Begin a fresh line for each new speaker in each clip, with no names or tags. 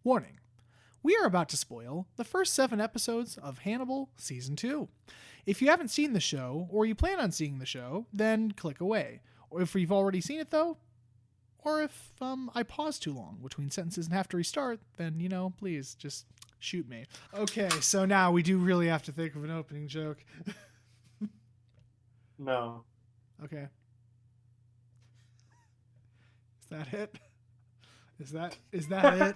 Warning. We are about to spoil the first 7 episodes of Hannibal Season 2. If you haven't seen the show, or you plan on seeing the show, then click away. Or if you've already seen it, though, or if I pause too long between sentences and have to restart, then, please just shoot me. Okay, so now we do really have to think of an opening joke.
No.
Okay. Is that it? Is that it?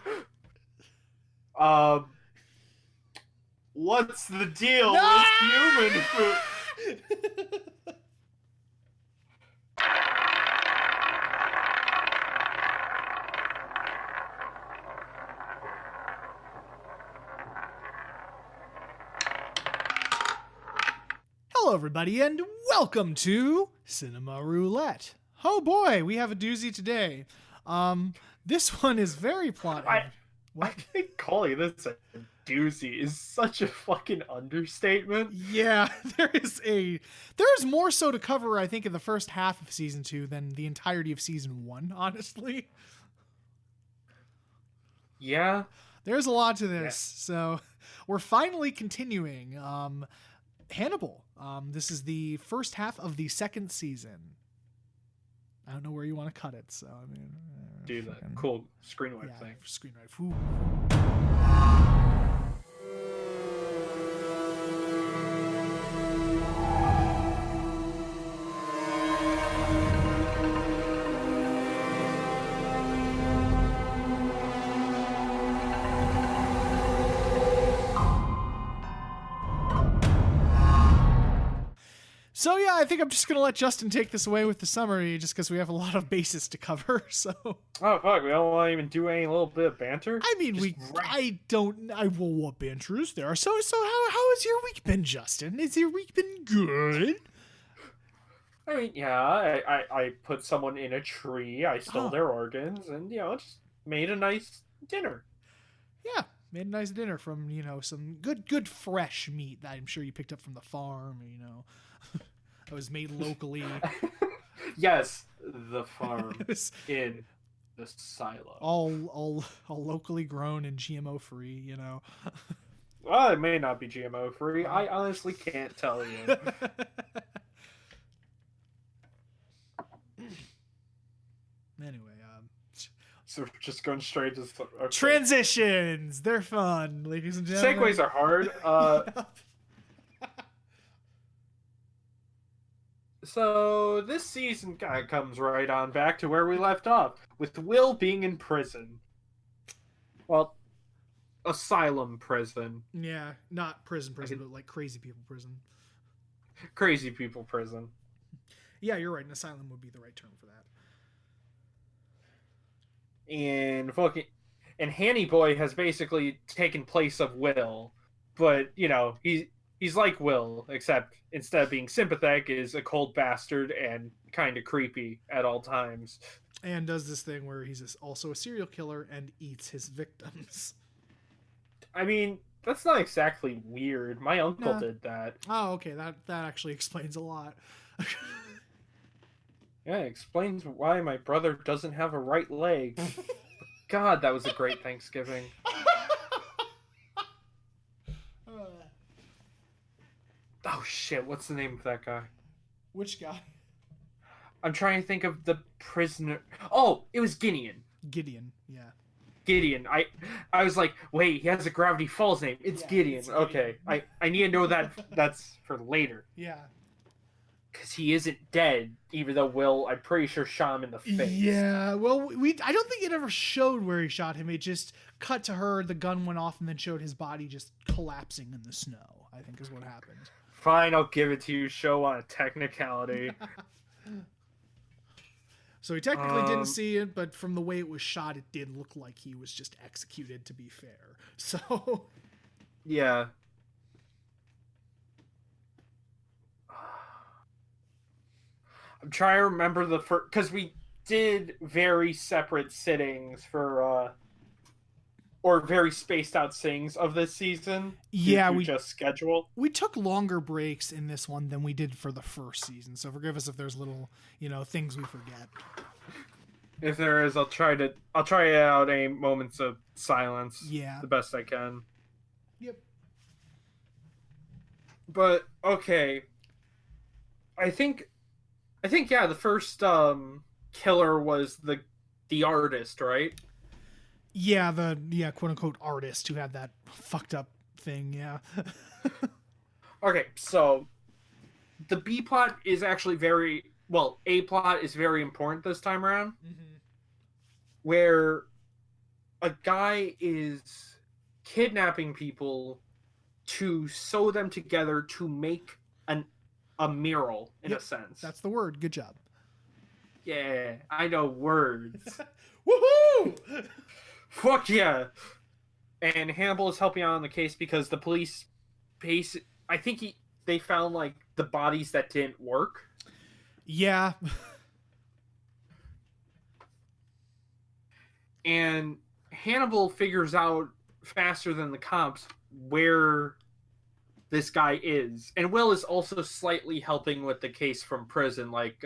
What's the deal with human food?
Hello, everybody, and welcome to Cinema Roulette. Oh boy, we have a doozy today. This one is very plot.
I think calling this a doozy is such a fucking understatement.
Yeah, there's more so to cover, I think, in the first half of season 2 than the entirety of season 1, honestly.
Yeah.
There's a lot to this. So we're finally continuing Hannibal. This is the first half of the second season. I don't know where you want to cut it, so I mean,
do that cool screen wipe thing.
Screen wipe. Ooh. So yeah, I think I'm just gonna let Justin take this away with the summary, just because we have a lot of bases to cover. So.
Oh fuck, we don't want to even do any little bit of banter.
I mean, what banter is there? So how has your week been, Justin? Has your week been good?
I mean, yeah, I put someone in a tree. I stole their organs, and just made a nice dinner.
Yeah, made a nice dinner from some good fresh meat that I'm sure you picked up from the farm. That was made locally.
Yes, the farm in the silo.
All locally grown and GMO free.
Well, it may not be GMO free. I honestly can't tell you.
Anyway,
so we're just going straight to
transitions. They're fun, ladies and gentlemen.
Segues are hard. So this season kind of comes right on back to where we left off, with Will being in prison. Well, asylum prison.
Yeah, not prison, but like crazy people prison.
Crazy people prison.
Yeah, you're right. An asylum would be the right term for that.
And Hannibal has basically taken place of Will, but he's like Will, except instead of being sympathetic, is a cold bastard and kind of creepy at all times.
And does this thing where he's also a serial killer and eats his victims.
I mean, that's not exactly weird. My uncle did that.
Oh, okay. That actually explains a lot.
Yeah, it explains why my brother doesn't have a right leg. God, that was a great Thanksgiving. Oh shit, what's the name of that guy?
Which guy?
I'm trying to think of the prisoner. Oh, it was Gideon.
Gideon, yeah.
Gideon. I was like, wait, he has a Gravity Falls name. It's Gideon. It's Gideon. Okay. I need to know that's for later.
Yeah.
Because he isn't dead, even though Will, I'm pretty sure, shot him in the face.
Yeah, well, I don't think it ever showed where he shot him. It just cut to her, the gun went off, and then showed his body just collapsing in the snow, I think is what happened.
Fine, I'll give it to you. Show on a technicality.
So he technically didn't see it, but from the way it was shot, it did look like he was just executed, to be fair. So...
Yeah. I'm trying to remember the first... Because we did very separate sittings for... or very spaced out things of this season.
Yeah,
we just schedule.
We took longer breaks in this one than we did for the first season. So forgive us if there's little, things we forget.
If there is, I'll try out a moments of silence.
Yeah.
The best I can.
Yep.
But okay, I think yeah, the first killer was the artist, right?
Yeah, the quote unquote artist who had that fucked up thing. Yeah.
Okay, so the B plot is actually A plot is very important this time around, where a guy is kidnapping people to sew them together to make a mural in a sense.
That's the word. Good job.
Yeah, I know words.
Woohoo!
Fuck yeah! And Hannibal is helping out on the case because the police I think they found like the bodies that didn't work.
Yeah.
And Hannibal figures out faster than the cops where this guy is. And Will is also slightly helping with the case from prison. Like,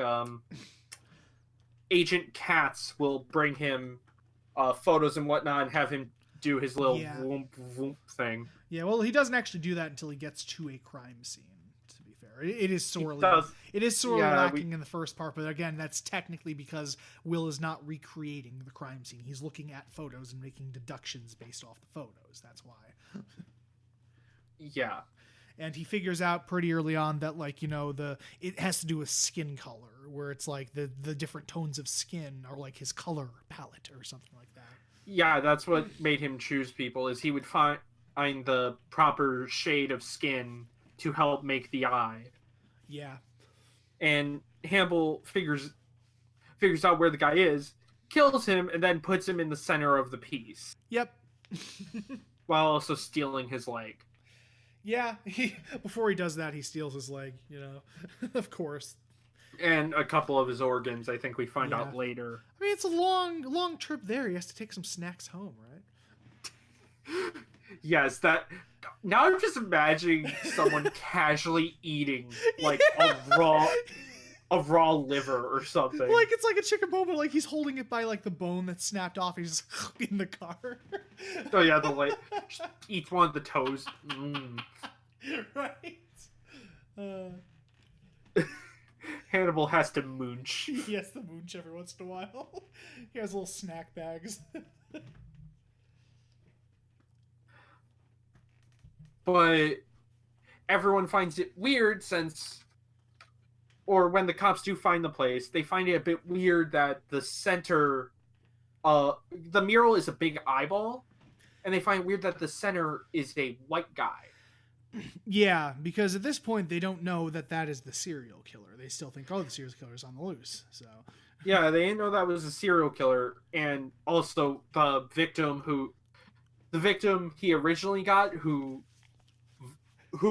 Agent Katz will bring him photos and whatnot and have him do his little whoomp whoomp thing.
Yeah, well, he doesn't actually do that until he gets to a crime scene, to be fair. It is sorely lacking in the first part, but again, that's technically because Will is not recreating the crime scene. He's looking at photos and making deductions based off the photos. That's why.
Yeah.
And he figures out pretty early on that, like, you know, it has to do with skin color, where it's like the different tones of skin are like his color palette or something like that.
Yeah, that's what made him choose people, is he would find the proper shade of skin to help make the eye.
Yeah.
And Hannibal figures out where the guy is, kills him, and then puts him in the center of the piece.
Yep.
While also stealing his leg.
Yeah, before he does that, he steals his leg, you know, of course.
And a couple of his organs, I think we find out later.
I mean, it's a long trip there. He has to take some snacks home, right?
Yes, now I'm just imagining someone casually eating, like, a raw liver or something.
Like, it's like a chicken bone, but, like, he's holding it by, like, the bone that's snapped off. He's just in the car.
Oh, yeah, just eats one of the toes. Mm.
Right.
Hannibal has to mooch.
He has to mooch every once in a while. He has little snack bags.
But everyone finds it weird when the cops do find the place, they find it a bit weird that the center, the mural is a big eyeball, and they find it weird that the center is a white guy.
Yeah, because at this point they don't know that is the serial killer. They still think, the serial killer's on the loose. So
yeah, they didn't know that was a serial killer, and also the victim he originally got, who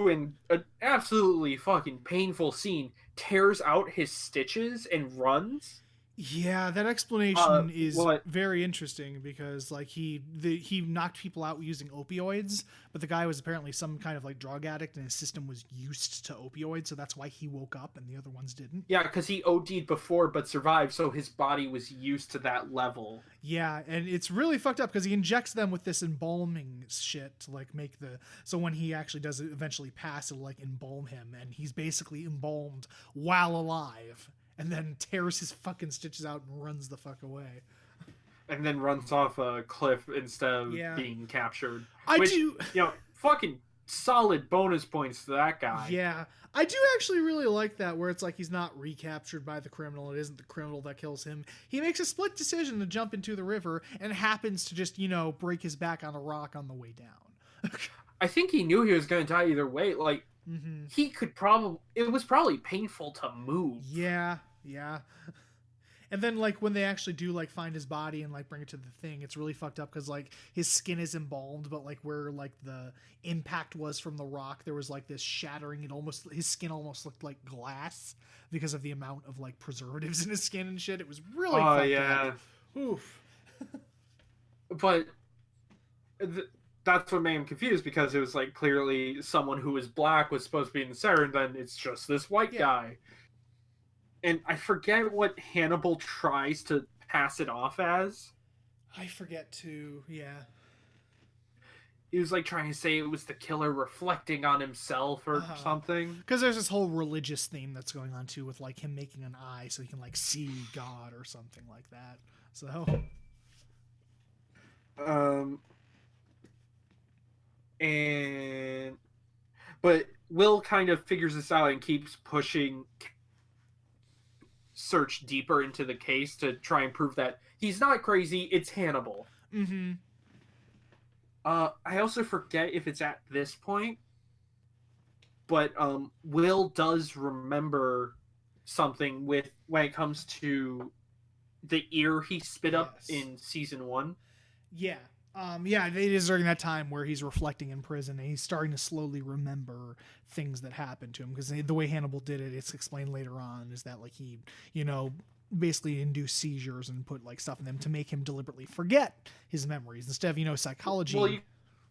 in an absolutely fucking painful scene tears out his stitches and runs.
Yeah, that explanation is very interesting because, like, he knocked people out using opioids, but the guy was apparently some kind of, like, drug addict and his system was used to opioids, so that's why he woke up and the other ones didn't.
Yeah, because he OD'd before but survived, so his body was used to that level.
Yeah, and it's really fucked up because he injects them with this embalming shit to, like, so when he actually does eventually pass, it'll, like, embalm him, and he's basically embalmed while alive. And then tears his fucking stitches out and runs the fuck away.
And then runs off a cliff instead of being captured. Fucking solid bonus points to that guy.
Yeah. I do actually really like that, where it's like he's not recaptured by the criminal. It isn't the criminal that kills him. He makes a split decision to jump into the river and happens to just, break his back on a rock on the way down.
I think he knew he was going to die either way. Like, he could it was probably painful to move.
Yeah. And then, like, when they actually do, like, find his body and, like, bring it to the thing, it's really fucked up because, like, his skin is embalmed, but, like, where, like, the impact was from the rock, there was, like, this shattering. His skin almost looked like glass because of the amount of, like, preservatives in his skin and shit. It was really fucked up. Oof.
But that's what made him confused, because it was, like, clearly someone who was black was supposed to be in the center, and then it's just this white guy. And I forget what Hannibal tries to pass it off as.
I forget to, yeah.
He was like trying to say it was the killer reflecting on himself or something.
Because there's this whole religious theme that's going on too, with like him making an eye so he can like see God or something like that. So,
but Will kind of figures this out and keeps pushing search deeper into the case to try and prove that he's not crazy. It's Hannibal.
mm-hmm.
I also forget if it's at this point, but Will does remember something when it comes to the ear he spit up in season 1.
Yeah. Yeah, it is during that time where he's reflecting in prison and he's starting to slowly remember things that happened to him, because the way Hannibal did it, it's explained later on, is that like he, basically induced seizures and put like stuff in them to make him deliberately forget his memories instead of, psychology.
Well, you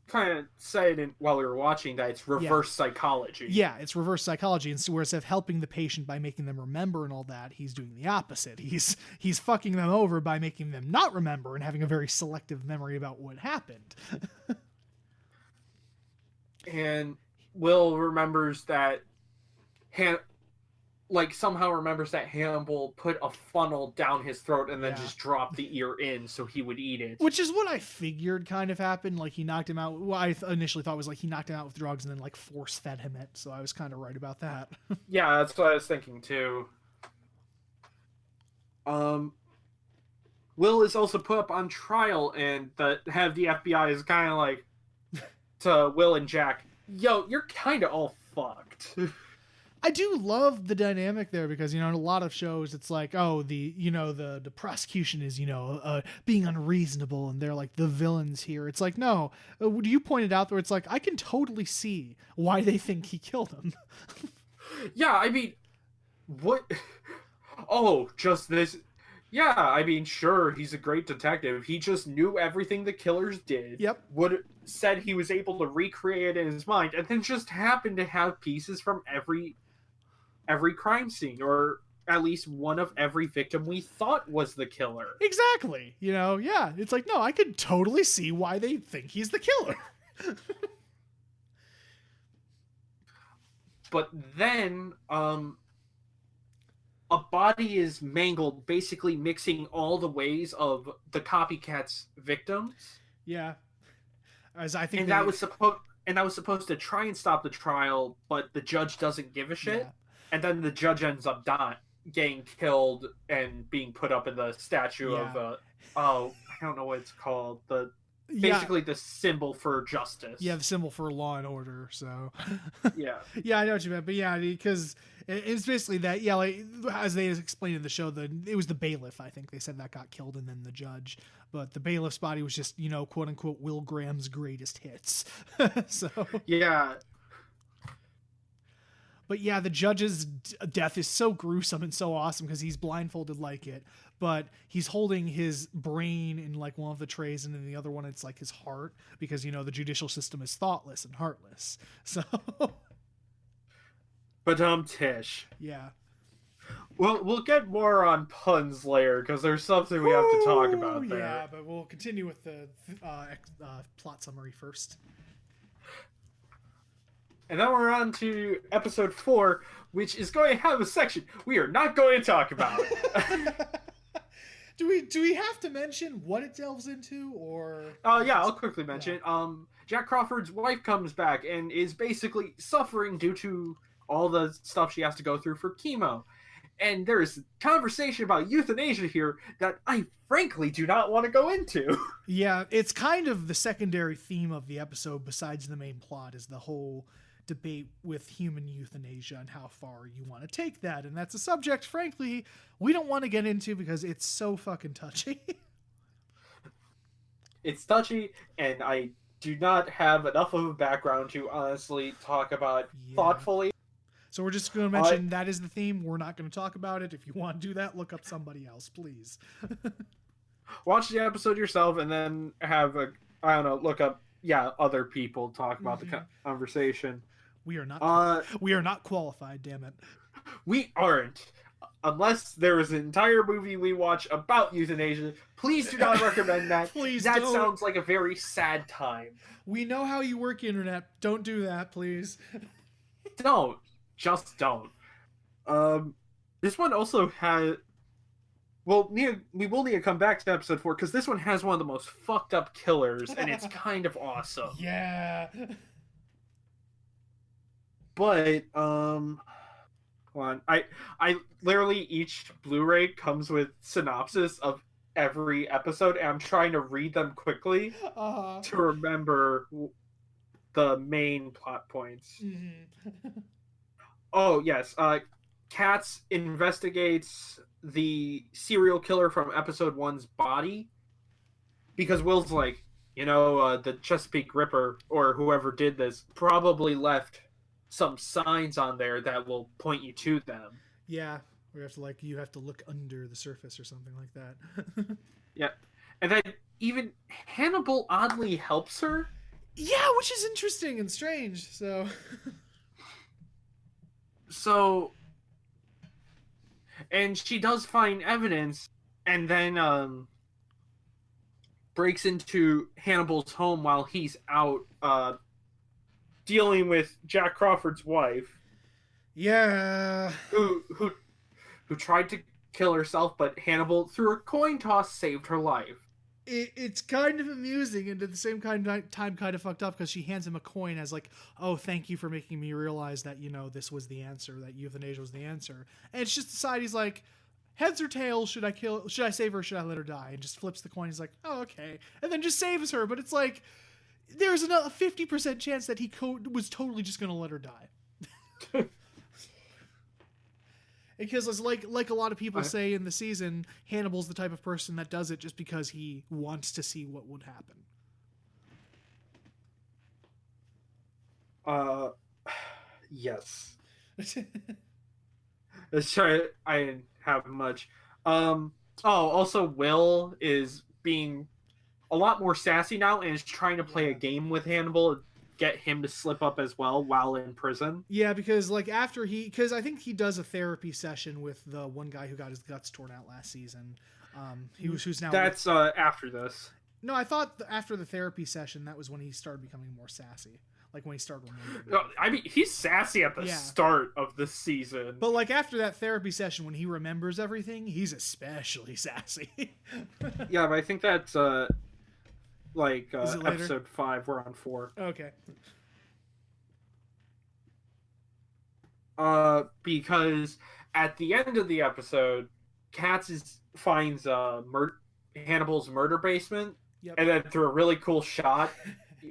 kind of said while we were watching that it's reverse psychology.
Yeah, it's reverse psychology. And so where instead of helping the patient by making them remember and all that, he's doing the opposite. He's fucking them over by making them not remember and having a very selective memory about what happened.
And Will remembers that somehow remembers that Hannibal put a funnel down his throat and then just dropped the ear in so he would eat it.
Which is what I figured kind of happened. Like he knocked him out. What I initially thought was like he knocked him out with drugs and then like force fed him it. So I was kind of right about that.
Yeah, that's what I was thinking too. Will is also put up on trial, and the FBI is kind of like to Will and Jack, yo, you're kind of all fucked.
I do love the dynamic there because, in a lot of shows it's like, oh, the prosecution is, being unreasonable and they're like the villains here. It's like, no, you pointed out where it's like, I can totally see why they think he killed him.
Yeah, I mean, what? Oh, just this. Yeah, I mean, sure, he's a great detective. He just knew everything the killers did.
Yep.
Said he was able to recreate it in his mind, and then just happened to have pieces from every crime scene, or at least one of every victim we thought was the killer.
Exactly. Yeah. It's like, no, I could totally see why they think he's the killer.
But then, a body is mangled, basically mixing all the ways of the copycat's victims.
Yeah. As I think
that was supposed to try and stop the trial, but the judge doesn't give a shit. Yeah. And then the judge ends up getting killed and being put up in the statue of I don't know what it's called. Basically the symbol for justice.
Yeah, the symbol for law and order. So
yeah.
Yeah, I know what you meant. But yeah, because it's basically that, like as they explained in the show, it was the bailiff, I think they said, that got killed, and then the judge. But the bailiff's body was just, quote unquote, Will Graham's greatest hits. So
yeah.
But yeah, the judge's death is so gruesome and so awesome because he's blindfolded like it, but he's holding his brain in like one of the trays, and in the other one it's like his heart, because the judicial system is thoughtless and heartless. So
but Tish.
Yeah.
Well, we'll get more on puns later because there's something we have to talk about there.
Yeah, but we'll continue with the plot summary first.
And then we're on to episode 4, which is going to have a section we are not going to talk about.
Do we have to mention what it delves into, or?
Yeah, I'll quickly mention. Yeah. Jack Crawford's wife comes back and is basically suffering due to all the stuff she has to go through for chemo. And there's conversation about euthanasia here that I frankly do not want to go into.
Yeah, it's kind of the secondary theme of the episode besides the main plot, is the whole debate with human euthanasia and how far you want to take that. And that's a subject, frankly, we don't want to get into because it's so fucking touchy.
It's touchy, and I do not have enough of a background to honestly talk about thoughtfully.
So we're just going to mention that is the theme. We're not going to talk about it. If you want to do that, look up somebody else, please.
Watch the episode yourself and then have look up, other people talk about the conversation.
We are not qualified, damn it.
We aren't. unless there is an entire movie we watch about euthanasia, please do not recommend that.
Please
that
don't.
sounds like a very sad time.
We know how you work, internet. Don't do that, please.
Don't. Just don't. This one also has... Well, we will need to come back to episode 4, because this one has one of the most fucked up killers, and it's kind of awesome.
Yeah.
But, hold on. I literally, each Blu-ray comes with synopsis of every episode, and I'm trying to read them quickly to remember the main plot points.
Mm-hmm.
Oh, yes. Katz investigates the serial killer from episode 1's body, because Will's like, the Chesapeake Ripper, or whoever did this, probably left some signs on there that will point you to them.
Yeah, you have to look under the surface or something like that.
Yeah. And then even Hannibal oddly helps her.
Yeah, which is interesting and strange.
And she does find evidence, and then breaks into Hannibal's home while he's out dealing with Jack Crawford's wife.
Yeah.
Who tried to kill herself, but Hannibal, through a coin toss, saved her life.
It's kind of amusing, and at the same time kind of fucked up, because she hands him a coin as like, oh, thank you for making me realize that, this was the answer, that euthanasia was the answer. And it's just decided, he's like, heads or tails, should I save her or should I let her die? And just flips the coin. He's like, oh, okay. And then just saves her. But it's like, there's a 50% chance that he was totally just going to let her die. Because it's like a lot of people say in the season, Hannibal's the type of person that does it just because he wants to see what would happen.
Yes. Sorry, I didn't have much. Also, Will is being a lot more sassy now and is trying to play a game with Hannibal, get him to slip up as well while in prison.
Yeah, because because I think he does a therapy session with the one guy who got his guts torn out last season. Who's now...
That's after this.
No, I thought after the therapy session, that was when he started becoming more sassy. Like when he started remembering.
I mean, he's sassy at the start of the season.
But like after that therapy session, when he remembers everything, he's especially sassy.
Yeah, but I think that's episode 5. We're on 4.
Okay.
Because at the end of the episode, Katz finds Hannibal's murder basement.
Yep.
And then through a really cool shot,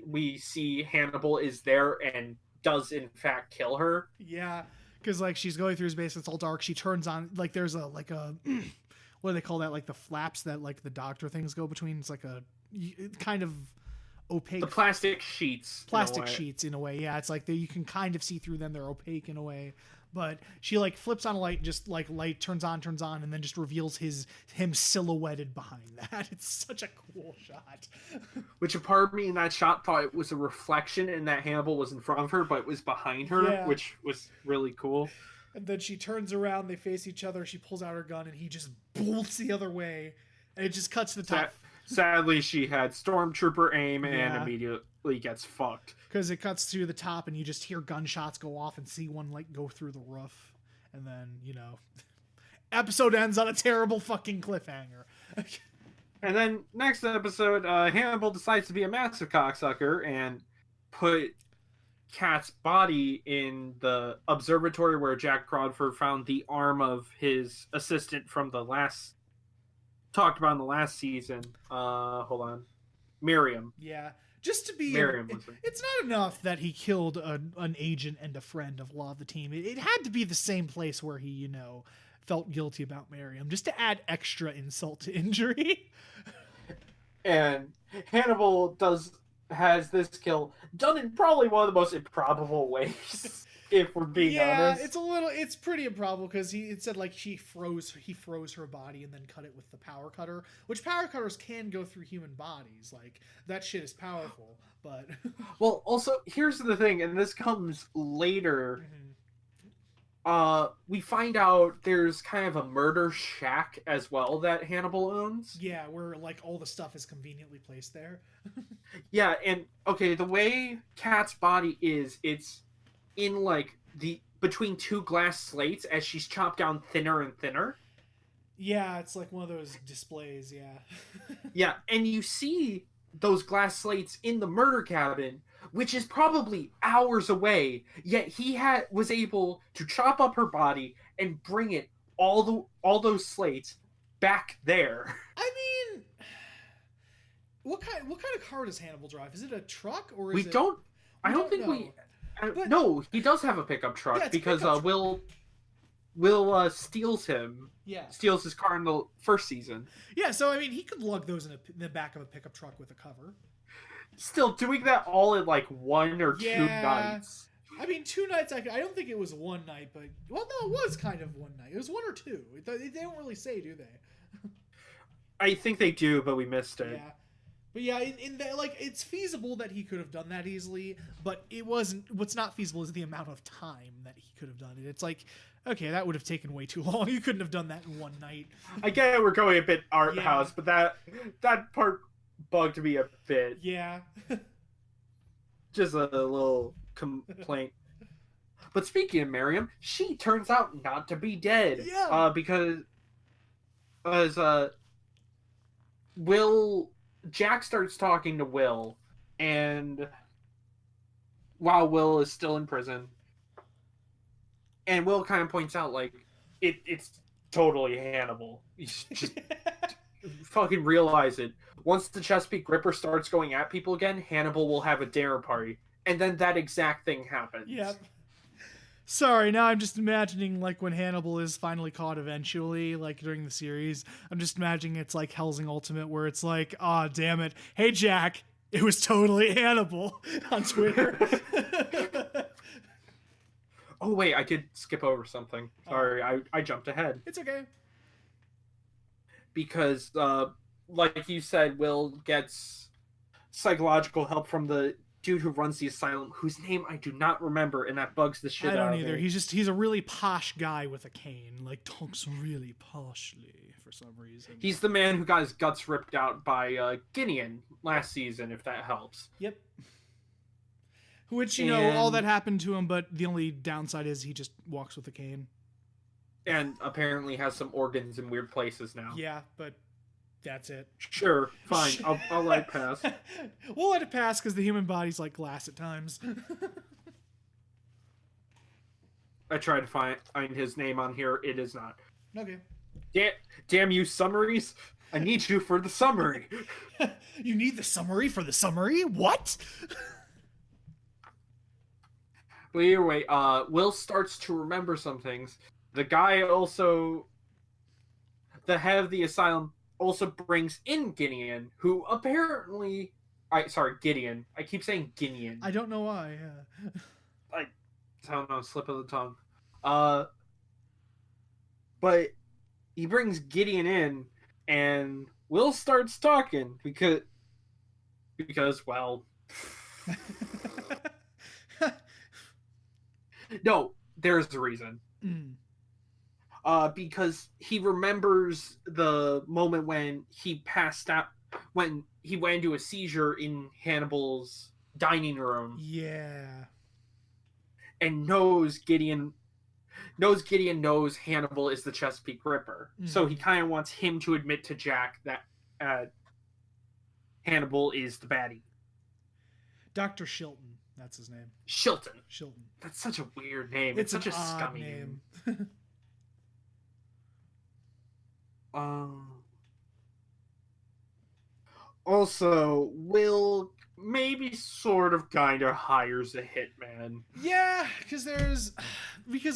we see Hannibal is there and does in fact kill her.
Yeah, because like she's going through his basement, it's all dark. She turns on, like there's a what do they call that? Like the flaps that like the doctor things go between. It's like a kind of opaque.
The plastic sheets.
Sheets in a way. Yeah, it's like you can kind of see through them. They're opaque in a way. But she like flips on a light, and just like light turns on, and then just reveals him silhouetted behind that. It's such a cool shot.
Which a part of me in that shot thought it was a reflection and that Hannibal was in front of her, but it was behind her, which was really cool.
And then she turns around, they face each other, she pulls out her gun, and he just bolts the other way, and it just cuts to the top.
Sadly, she had stormtrooper aim and immediately gets fucked.
Because it cuts to the top and you just hear gunshots go off and see one like go through the roof. And then, episode ends on a terrible fucking cliffhanger.
And then next episode, Hannibal decides to be a massive cocksucker and put Kat's body in the observatory where Jack Crawford found the arm of his assistant from the last... talked about in the last season. Hold on. Miriam.
Yeah. Just to be...
Miriam
it's not enough that he killed an agent and a friend of Law of the Team. It had to be the same place where he, felt guilty about Miriam, just to add extra insult to injury.
And Hannibal has this kill done in probably one of the most improbable ways. If we're being honest.
It's pretty improbable because it said like he froze her body and then cut it with the power cutter, which power cutters can go through human bodies. Like that shit is powerful, but
well, also here's the thing, and this comes later. we find out there's kind of a murder shack as well that Hannibal owns.
Yeah, where like all the stuff is conveniently placed there.
Yeah, and okay, the way Kat's body is, it's in like the between two glass slates as she's chopped down thinner and thinner.
Yeah, it's like one of those displays, yeah.
Yeah, and you see those glass slates in the murder cabin, which is probably hours away, yet he was able to chop up her body and bring it all those slates back there.
I mean, what kind of car does Hannibal drive? Is it a truck or is
We
it
don't I
we
don't think
know.
we
But-
no, he does have a pickup truck
Yeah, it's a
because
pickup truck.
Will steals
Yeah.
his car in the first season.
Yeah, so I mean, he could lug those in the back of a pickup truck with a cover.
Still doing that all in like 1 or 2
Yeah.
nights.
I mean, 2 nights. I don't think it was 1 night, but well, no, it was kind of 1 night. It was 1 or 2. They don't really say, do they?
I think they do, but we missed it.
Yeah. But yeah, in that, like, it's feasible that he could have done that easily, but it wasn't. What's not feasible is the amount of time that he could have done it. It's like, okay, that would have taken way too long. You couldn't have done that in 1 night.
I get it, we're going a bit art
Yeah.
house, but that part bugged me a bit.
Yeah.
Just a little complaint. But speaking of Miriam, she turns out not to be dead.
Yeah.
Because Jack starts talking to Will, and while Will is still in prison, and Will kind of points out like it's totally Hannibal. You just fucking realize it. Once the Chesapeake Ripper starts going at people again, Hannibal will have a dinner party, and then that exact thing happens.
Yep. Sorry, now I'm just imagining like when Hannibal is finally caught eventually, like during the series. I'm just imagining it's like Helsing Ultimate where it's like, ah, damn it. Hey, Jack, it was totally Hannibal on Twitter.
Oh wait, I did skip over something. Sorry, I jumped ahead.
It's okay.
Because, like you said, Will gets psychological help from the dude who runs the asylum, whose name I do not remember, and that bugs the shit out of me.
I don't either. He's a really posh guy with a cane. Like, talks really poshly for some reason.
He's the man who got his guts ripped out by Gideon last season, if that helps.
Yep. Which, you know, all that happened to him, but the only downside is he just walks with a cane.
And apparently has some organs in weird places now.
Yeah, but that's it.
Sure, fine. I'll let it pass.
We'll let it pass because the human body's like glass at times.
I tried to find his name on here. It is not.
Okay.
Damn you, summaries. I need you for the summary.
You need the summary for the summary? What?
But either way, Will starts to remember some things. The guy also, the head of the asylum, also brings in Gideon, who apparently, Gideon. I keep saying Gideon.
I don't know why. Yeah.
I don't know, slip of the tongue. But he brings Gideon in, and Will starts talking because well, no, there's the reason. Because he remembers the moment when he passed out, when he went into a seizure in Hannibal's dining room.
Yeah.
And knows Gideon knows Hannibal is the Chesapeake Ripper. So he kind of wants him to admit to Jack that Hannibal is the baddie.
Dr. Shilton, that's his name.
Shilton.
Shilton.
That's such a weird name.
It's
such
an
a scummy
name.
Also, Will maybe sort of kind of hires a hitman.
Yeah, because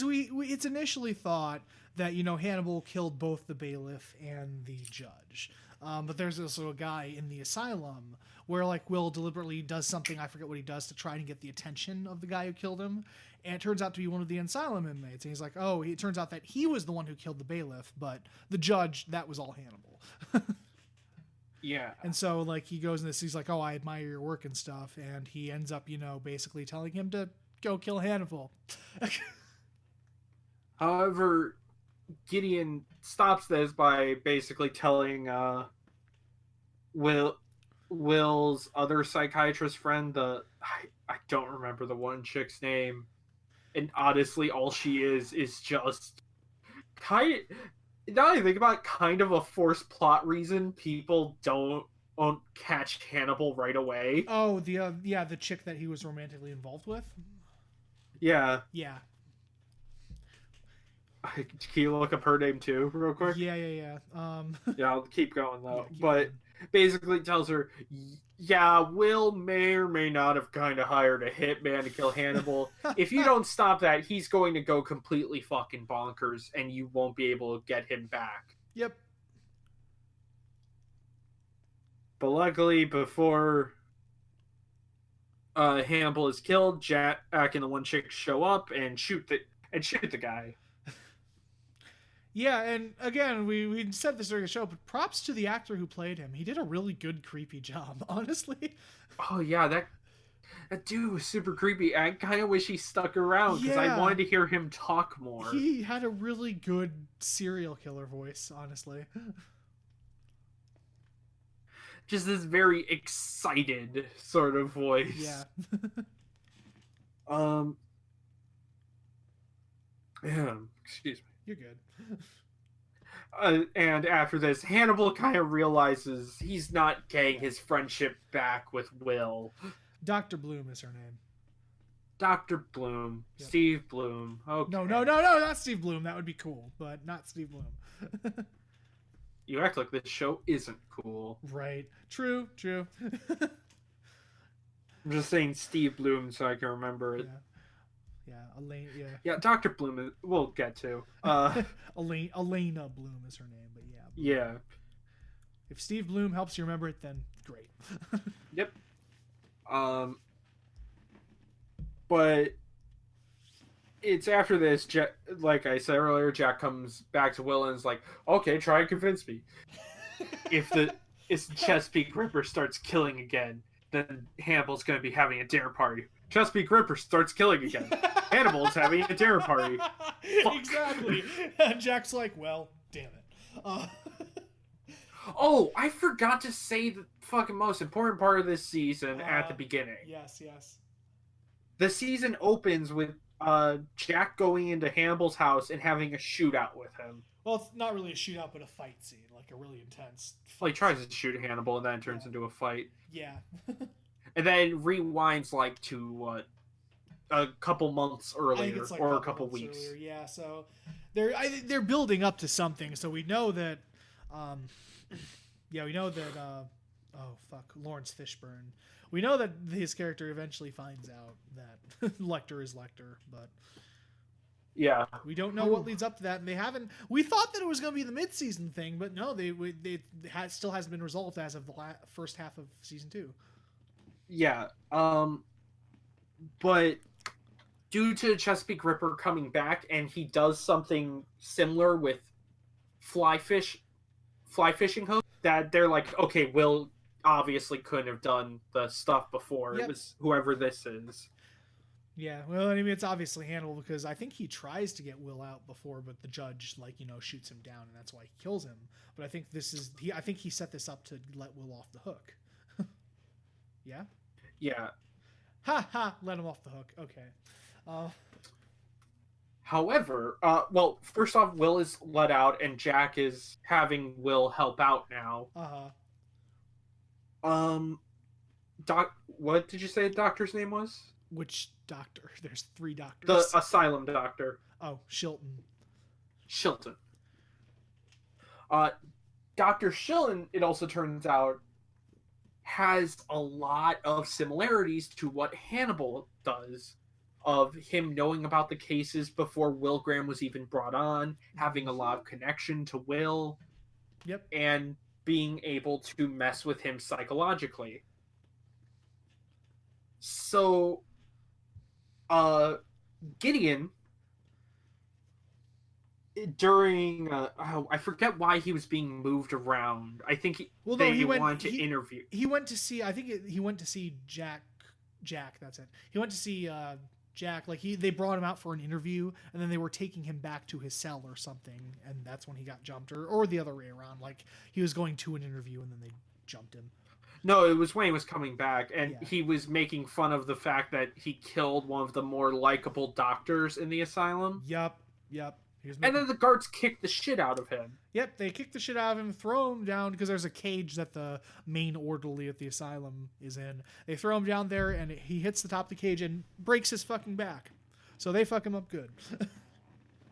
we it's initially thought that, you know, Hannibal killed both the bailiff and the judge. But there's also a guy in the asylum where, like, Will deliberately does something, I forget what he does, to try and get the attention of the guy who killed him. And it turns out to be one of the asylum inmates. And he's like, oh, it turns out that he was the one who killed the bailiff, but the judge, that was all Hannibal.
Yeah.
And so, like, he goes in this, he's like, oh, I admire your work and stuff. And he ends up, you know, basically telling him to go kill Hannibal.
However, Gideon stops this by basically telling Will's other psychiatrist friend, I don't remember the one chick's name, and honestly, all she is just kind of, now that I think about it, kind of a forced plot reason. People don't catch Hannibal right away.
Oh, the chick that he was romantically involved with.
Yeah.
Yeah.
Can you look up her name too, real quick?
Yeah.
Yeah, I'll keep going though.
Yeah, keep
but
going.
Basically tells her, yeah, Will may or may not have kind of hired a hitman to kill Hannibal. If you don't stop that, he's going to go completely fucking bonkers, and you won't be able to get him back.
Yep.
But luckily, before Hannibal is killed, Jack and the one chick show up and shoot the guy.
Yeah, and again, we said this during the show, but props to the actor who played him. He did a really good creepy job, honestly.
Oh yeah, that dude was super creepy. I kind of wish he stuck around because I wanted to hear him talk more.
He had a really good serial killer voice, honestly.
Just this very excited sort of voice.
Yeah.
Yeah, excuse me.
You're good.
And after this, Hannibal kind of realizes he's not getting his friendship back with Will.
Dr. Bloom is her name.
Dr. Bloom. Yep. Steve Bloom. Okay.
No, not Steve Bloom. That would be cool, but not Steve Bloom.
You act like this show isn't cool.
Right. True.
I'm just saying Steve Bloom so I can remember it.
Yeah, Elaine. Yeah.
Yeah, Dr. Bloom. We'll get to.
Elena Bloom is her name, but yeah.
Bloom. Yeah.
If Steve Bloom helps you remember it, then great.
Yep. But it's after this, like I said earlier, Jack comes back to Will and is like, "Okay, try and convince me. If Chesapeake Ripper starts killing again, then Hannibal's going to be having a dinner party. Chesapeake Ripper starts killing again. Hannibal's having a dinner party." Fuck.
Exactly. And Jack's like, well, damn it.
Oh, I forgot to say the fucking most important part of this season at the beginning.
Yes.
The season opens with Jack going into Hannibal's house and having a shootout with him.
Well, it's not really a shootout, but a fight scene, like a really intense fight.
Well, he tries to shoot Hannibal and then it turns into a fight.
Yeah.
And then rewinds like to a couple months earlier or a couple weeks.
Earlier. Yeah, so they're building up to something. So we know that, Lawrence Fishburne. We know that his character eventually finds out that Lecter is Lecter, but
yeah,
we don't know what leads up to that. And they haven't. We thought that it was going to be the mid-season thing, but no, still hasn't been resolved as of the first half of season 2.
Yeah, but due to Chesapeake Ripper coming back, and he does something similar with fly fishing hook, that they're like, okay, Will obviously couldn't have done the stuff before. Yep. It was whoever this is.
Yeah, well, I mean, it's obviously Hannibal because I think he tries to get Will out before, but the judge, shoots him down, and that's why he kills him. But I think I think he set this up to let Will off the hook. Yeah?
Yeah.
Let him off the hook. Okay.
However, first off, Will is let out, and Jack is having Will help out now. What did you say the doctor's name was?
Which doctor? There's 3 doctors.
The asylum doctor.
Oh, Shilton.
Dr. Shilton, it also turns out, has a lot of similarities to what Hannibal does, of him knowing about the cases before Will Graham was even brought on, having a lot of connection to Will.
Yep.
And being able to mess with him psychologically. So, Gideon, during I forget why he was being moved around. I think he wanted to interview.
He went to see. I think he went to see Jack. That's it. He went to see Jack. Like they brought him out for an interview, and then they were taking him back to his cell or something, and that's when he got jumped, or the other way around. Like he was going to an interview, and then they jumped him.
No, it was when he was coming back, and he was making fun of the fact that he killed one of the more likable doctors in the asylum.
Yep.
And then the guards kicked the shit out of him.
Yep, they kick the shit out of him, throw him down, because there's a cage that the main orderly at the asylum is in. They throw him down there, and he hits the top of the cage and breaks his fucking back. So they fuck him up good.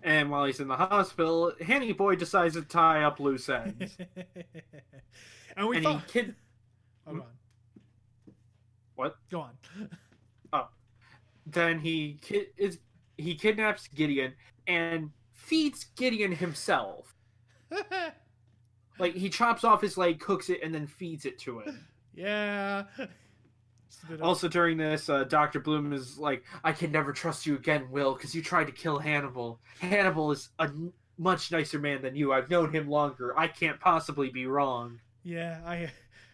And while he's in the hospital, Hanny Boy decides to tie up loose ends.
And we thought... Oh, go on.
What?
Go on.
Oh. Then he kidnaps Gideon and feeds Gideon himself. Like, he chops off his leg, cooks it, and then feeds it to him.
Yeah.
Also, during this, Dr. Bloom is like, I can never trust you again, Will, because you tried to kill Hannibal. Hannibal is a much nicer man than you. I've known him longer. I can't possibly be wrong.
Yeah,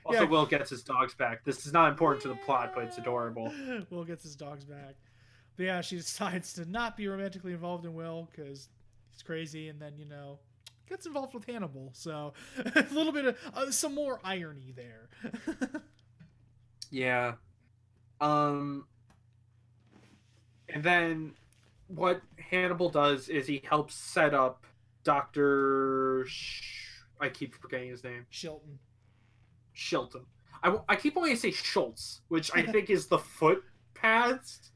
Also, Will gets his dogs back. This is not important to the plot, but it's adorable.
Will gets his dogs back. But yeah, she decides to not be romantically involved in Will because he's crazy, and then, gets involved with Hannibal. So a little bit of some more irony there.
Yeah. And then what Hannibal does is he helps set up Dr. I keep forgetting his name. Shilton. I keep wanting to say Schultz, which I think is the foot pads.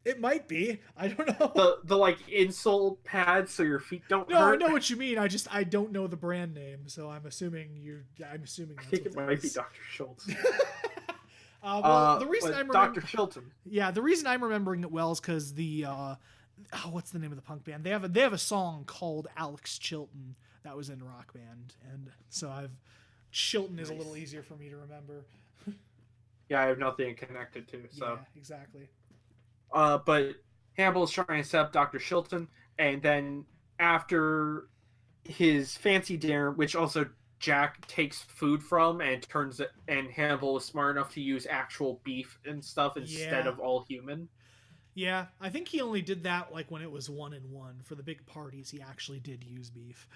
It might be. I don't know.
The like insole pads so your feet don't hurt.
No, I know what you mean. I don't know the brand name, so I'm assuming that's
I think it might be Dr. Schultz.
The reason I'm
Dr. Shilton.
Yeah, the reason I'm remembering it well is because the what's the name of the punk band? They have a song called Alex Chilton that was in Rock Band, and so Chilton is a little easier for me to remember.
Yeah, I have nothing connected to. So
yeah, exactly.
But Hannibal's trying to set up Dr. Shilton, and then after his fancy dinner, which also Jack takes food from and turns it, and Hannibal was smart enough to use actual beef and stuff instead of all human.
Yeah, I think he only did that like when it was 1-1. For the big parties, he actually did use beef.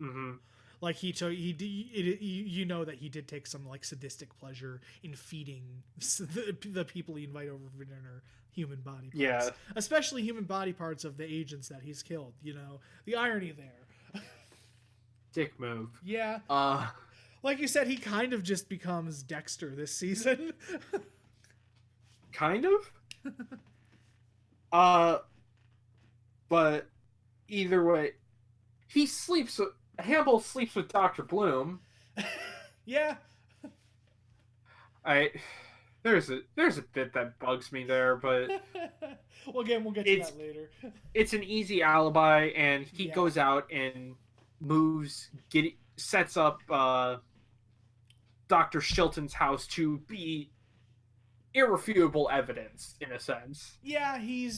Mm-hmm.
Like that he did take some like sadistic pleasure in feeding the people he invite over for dinner human body parts.
Yeah,
especially human body parts of the agents that he's killed. The irony there.
Dick move.
Yeah. Like you said, he kind of just becomes Dexter this season.
Kind of. But either way, Hannibal sleeps with Dr. Bloom.
Yeah.
There's a bit that bugs me there, but
we'll get to that later.
It's an easy alibi, and he goes out and sets up Dr. Shilton's house to be irrefutable evidence, in a sense.
Yeah, he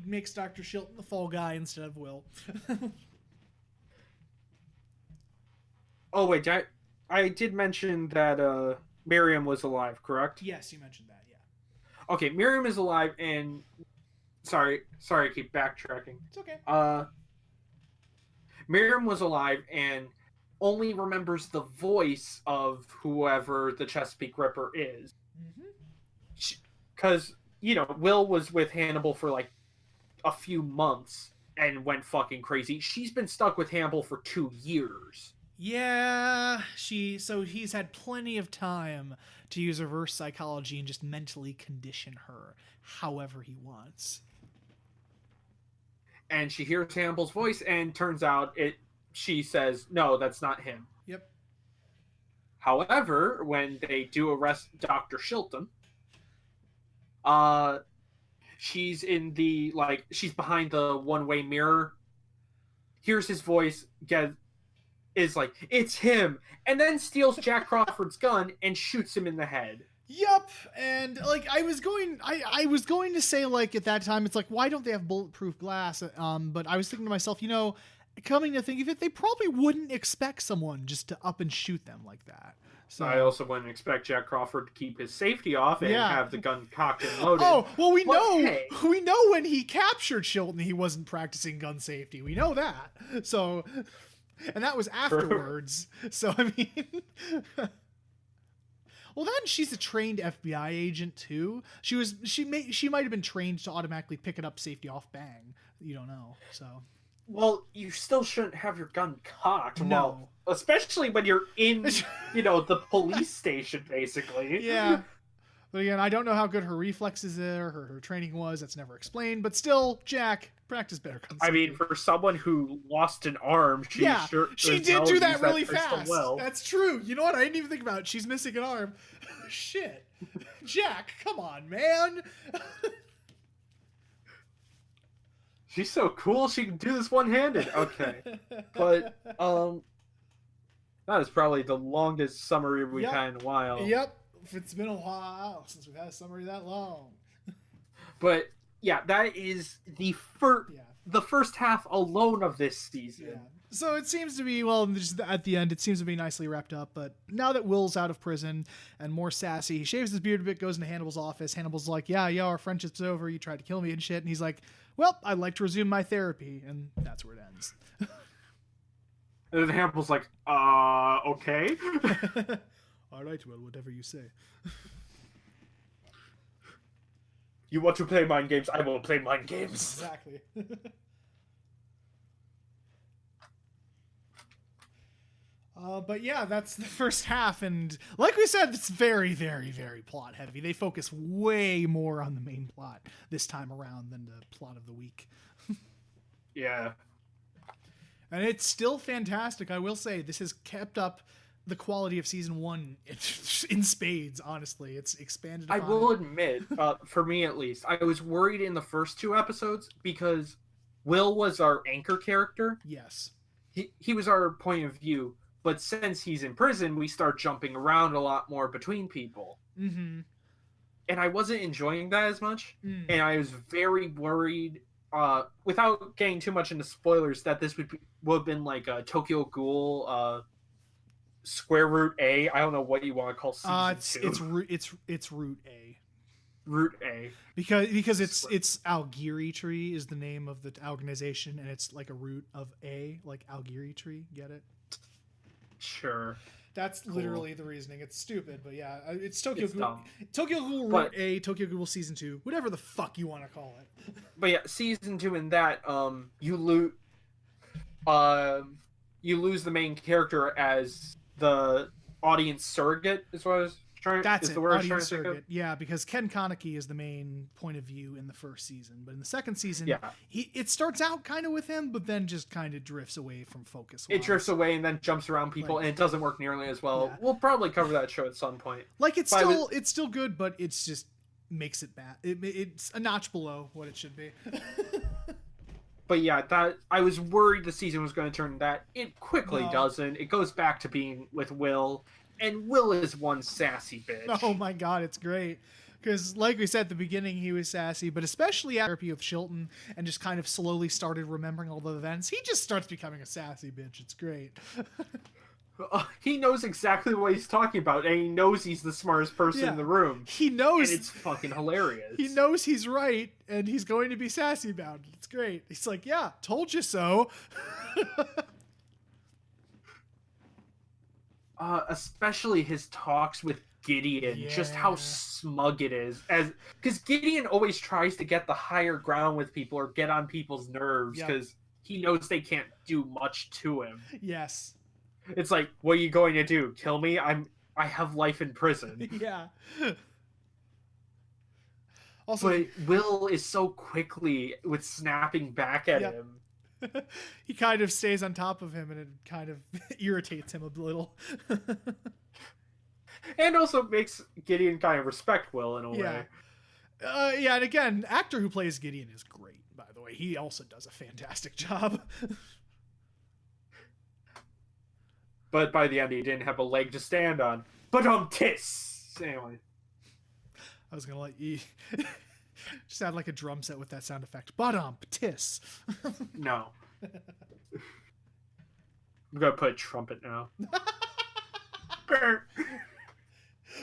makes Dr. Shilton the fall guy instead of Will.
Oh, wait, I did mention that Miriam was alive, correct?
Yes, you mentioned that, yeah.
Okay, Miriam is alive, and... Sorry, I keep backtracking.
It's okay.
Miriam was alive and only remembers the voice of whoever the Chesapeake Ripper is. Because, Will was with Hannibal for, like, a few months and went fucking crazy. She's been stuck with Hannibal for 2 years.
Yeah, so he's had plenty of time to use reverse psychology and just mentally condition her however he wants.
And she hears Hannibal's voice, and turns out she says, no, that's not him.
Yep.
However, when they do arrest Dr. Shilton, she's she's behind the one-way mirror, hears his voice, is like, it's him, and then steals Jack Crawford's gun and shoots him in the head.
Yep, and like I was going to say, like, at that time, it's like, why don't they have bulletproof glass? But I was thinking to myself, coming to think of it, they probably wouldn't expect someone just to up and shoot them like that. So
I also wouldn't expect Jack Crawford to keep his safety off and have the gun cocked and loaded.
Oh, well, we know when he captured Chilton, he wasn't practicing gun safety. We know that. So, and that was afterwards. So, I mean, well, then she's a trained FBI agent too. She might have been trained to automatically pick it up, safety off, bang. You don't know. So.
Well, you still shouldn't have your gun cocked.
No.
Well, especially when you're in, the police station, basically.
Yeah. But again, I don't know how good her reflexes are, her training was. That's never explained. But still, Jack, practice better.
I mean, for someone who lost an arm, she did
do that really fast.
Well.
That's true. You know what? I didn't even think about it. She's missing an arm. Shit. Jack, come on, man.
She's so cool, she can do this one-handed. Okay. But, that is probably the longest summary we've had in a while.
Yep. It's been a while since we've had a summary that long.
But, yeah, that is the first half alone of this season.
Yeah. So it seems to be, well, just at the end, it seems to be nicely wrapped up. But now that Will's out of prison and more sassy, he shaves his beard a bit, goes into Hannibal's office. Hannibal's like, yeah, our friendship's over. You tried to kill me and shit. And he's like, well, I'd like to resume my therapy. And that's where it ends.
And then Hannibal's like, okay.
All right, well, whatever you say.
You want to play mind games? I will play mind games.
Exactly. But yeah, that's the first half, and like we said, it's very, very, very plot heavy. They focus way more on the main plot this time around than the plot of the week.
Yeah.
And it's still fantastic. I will say, this has kept up the quality of season 1 in spades, honestly. It's expanded upon.
I will admit, for me at least, I was worried in the first 2 episodes because Will was our anchor character.
Yes.
He was our point of view. But since he's in prison, we start jumping around a lot more between people.
Mm-hmm.
And I wasn't enjoying that as much. And I was very worried, without getting too much into spoilers, that this would have been like a Tokyo Ghoul square root A. I don't know what you want to call season 2.
It's root A.
Root A.
Because it's Algiri Tree is the name of the organization, and it's like a root of A, like Algiri Tree. Get it?
Sure.
That's cool. Literally the reasoning. It's stupid, but yeah, it's Tokyo Ghoul.
Dumb.
Tokyo Ghoul Root A, Tokyo Ghoul Season 2, whatever the fuck you want to call it.
But yeah, Season 2 in that, you lose the main character as the audience surrogate, is what I was trying.
That's
is
it.
The word
Audience surrogate. Yeah, because Ken Kaneki is the main point of view in the first season, but in the second season, it starts out kind of with him, but then just kind of drifts away from focus.
It drifts away and then jumps around people, and it doesn't work nearly as well. Yeah. We'll probably cover that show at some point.
Like it's still good, but it's just makes it bad. It's a notch below what it should be.
But yeah, that I was worried the season was going to turn that. It quickly doesn't. It goes back to being with Will, and Will is one sassy bitch.
Oh my god, it's great. Because like we said at the beginning, he was sassy, but especially after therapy with Chilton and just kind of slowly started remembering all the events, he just starts becoming a sassy bitch. It's great.
He knows exactly what he's talking about, and he knows he's the smartest person in the room.
He knows.
And it's fucking hilarious.
He knows he's right, and he's going to be sassy about it. It's great. He's like, yeah, told you so.
Especially his talks with Gideon, just how smug it is. Because Gideon always tries to get the higher ground with people or get on people's nerves, because he knows they can't do much to him.
Yes.
It's like, what are you going to do? Kill me? I have life in prison.
Yeah. Also,
but Will is so quickly with snapping back at him.
He kind of stays on top of him, and it kind of irritates him a little.
And also makes Gideon kind of respect Will in a way.
And again, actor who plays Gideon is great, by the way. He also does a fantastic job.
But by the end, he didn't have a leg to stand on. But tiss! Anyway.
I was gonna let you just add like a drum set with that sound effect. But tiss.
No. I'm gonna put a trumpet now.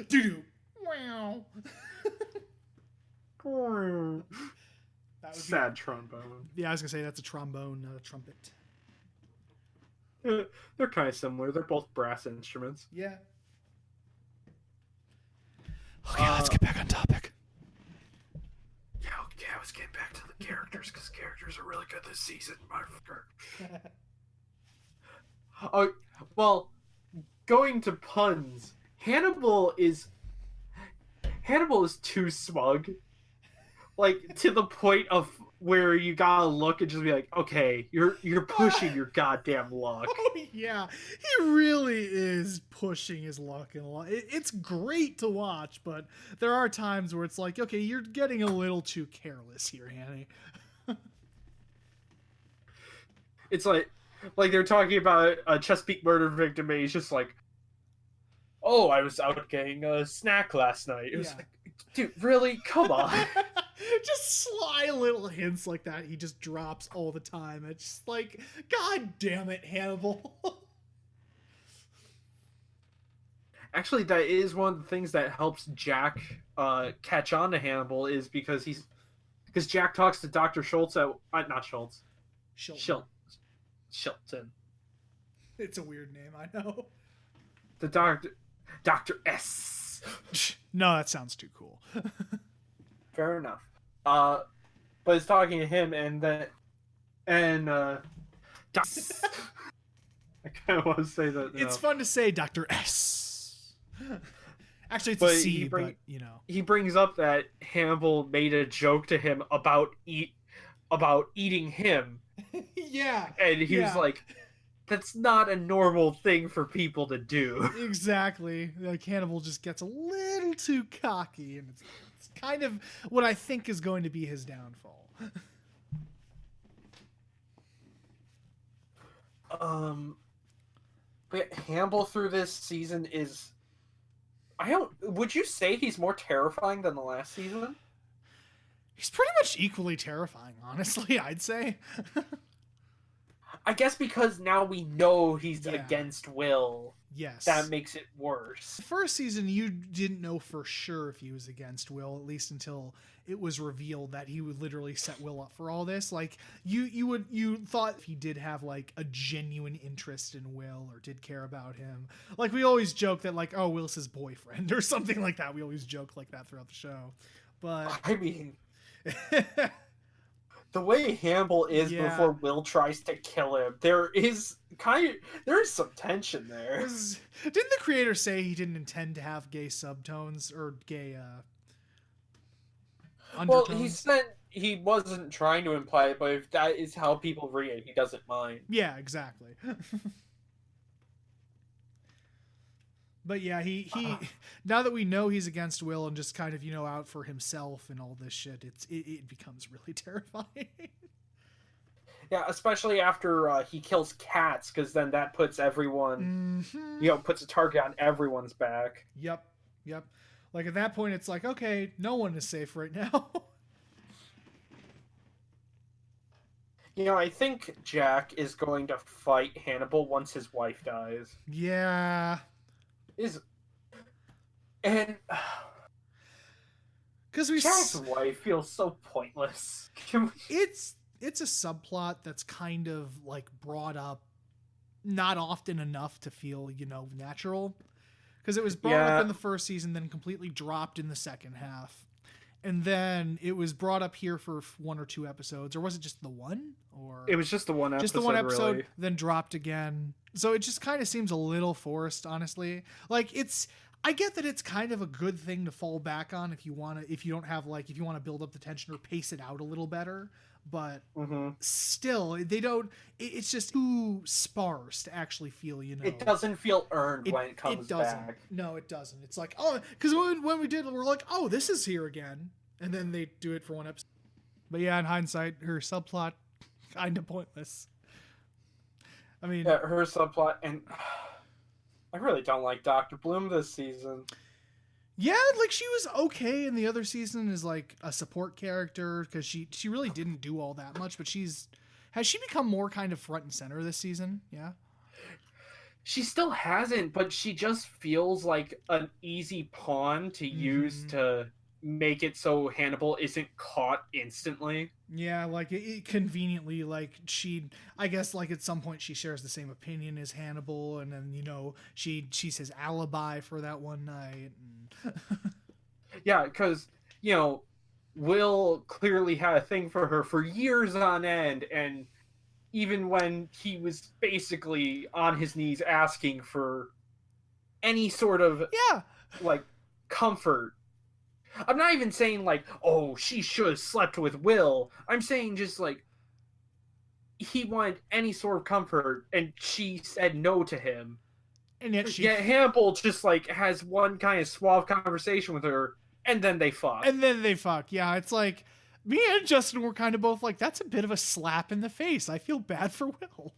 Doo-doo. Wow. That would
Sad trombone.
Yeah, I was gonna say that's a trombone, not a trumpet.
They're kind of similar. They're both brass instruments.
Yeah. Okay, let's get back on topic.
Yeah, let's get back to the characters, because characters are really good this season, motherfucker. Oh, well, going to puns, Hannibal is too smug. Like, to the point of where you gotta look and just be like, okay, you're pushing your goddamn luck.
Oh, yeah. He really is pushing his luck in a lot. It's great to watch, but there are times where it's like, okay, you're getting a little too careless here, Hanny.
It's like they're talking about a Chesapeake murder victim, and he's just like, oh, I was out getting a snack last night. It was like, dude, really? Come on.
Just sly little hints like that he just drops all the time. It's just like, God damn it, Hannibal.
Actually, that is one of the things that helps Jack catch on to Hannibal, is because Jack talks to Dr. Schultz at not Schultz. Shilton.
It's a weird name, I know.
The Dr. S.
No, that sounds too cool.
Fair enough. But it's talking to him, I kind of want to say that.
It's fun to say Dr. S. Actually, it's a C, but you know.
He brings up that Hannibal made a joke to him about eating him.
Yeah.
And he was like, that's not a normal thing for people to do.
Exactly. Like, Hannibal just gets a little too cocky, and it's kind of what I think is going to be his downfall.
But Hannibal through this season is... Would you say he's more terrifying than the last season?
He's pretty much equally terrifying, honestly, I'd say.
I guess because now we know he's against Will.
Yes.
That makes it worse.
The first season, you didn't know for sure if he was against Will, at least until it was revealed that he would literally set Will up for all this. Like, you thought if he did have, like, a genuine interest in Will or did care about him. Like, we always joke that, like, oh, Will's his boyfriend or something like that. We always joke like that throughout the show. But...
I mean... The way Hannibal is before Will tries to kill him, there is some tension there.
Didn't the creator say he didn't intend to have gay subtones or gay undertones?
Well, he said he wasn't trying to imply it, but if that is how people read it, he doesn't mind.
Yeah, exactly. But yeah, he now that we know he's against Will and just kind of, out for himself and all this shit, it becomes really terrifying.
Yeah, especially after he kills cats, because then that puts everyone, puts a target on everyone's back.
Yep. Like, at that point, it's like, okay, no one is safe right now.
I think Jack is going to fight Hannibal once his wife dies.
Yeah.
And
because
Jack's wife feels so pointless.
It's a subplot that's kind of like brought up not often enough to feel natural, because it was brought up in the first season, then completely dropped in the second half, and then it was brought up here for one or two episodes, or was it just the one? Or
it was just the one episode.
Just the one episode,
really.
Then dropped again. So it just kind of seems a little forced, honestly. Like, I get that it's kind of a good thing to fall back on if you want to build up the tension or pace it out a little better. But still, they don't. It's just too sparse to actually feel.
It doesn't feel earned when it comes back.
No, it doesn't. It's like, oh, because when we did, we're like, oh, this is here again, and then they do it for one episode. But yeah, in hindsight, her subplot kind of pointless. I mean,
her subplot, and I really don't like Dr. Bloom this season.
Yeah, like, she was okay in the other season as like a support character, because she really didn't do all that much, but has she become more kind of front and center this season? Yeah.
she still hasn't, but she just feels like an easy pawn to use to make it so Hannibal isn't caught instantly.
Yeah, like it conveniently, like I guess, like at some point she shares the same opinion as Hannibal, and then she's his alibi for that one night. And...
Yeah, because Will clearly had a thing for her for years on end, and even when he was basically on his knees asking for any sort of like comfort. I'm not even saying like, oh, she should have slept with Will. I'm saying just like he wanted any sort of comfort, and she said no to him.
And yet
Hannibal just like has one kind of suave conversation with her, and then they fuck.
Yeah, it's like me and Justin were kind of both like, that's a bit of a slap in the face. I feel bad for Will.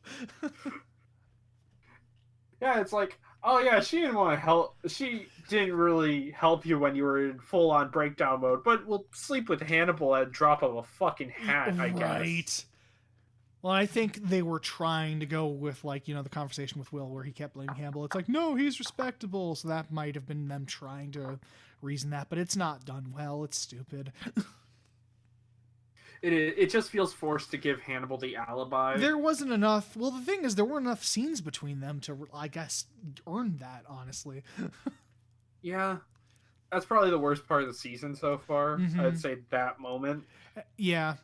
Yeah, it's like, oh yeah, she didn't want to help. She didn't really help you when you were in full-on breakdown mode, but we'll sleep with Hannibal at a drop of a fucking hat, I guess. Right.
Well, I think they were trying to go with, like, the conversation with Will where he kept blaming Hannibal. It's like, no, he's respectable. So that might have been them trying to reason that, but it's not done well. It's stupid.
It just feels forced to give Hannibal the alibi.
There wasn't enough. Well, the thing is, there weren't enough scenes between them to, I guess, earn that, honestly.
Yeah. That's probably the worst part of the season so far. I'd say that moment.
Yeah.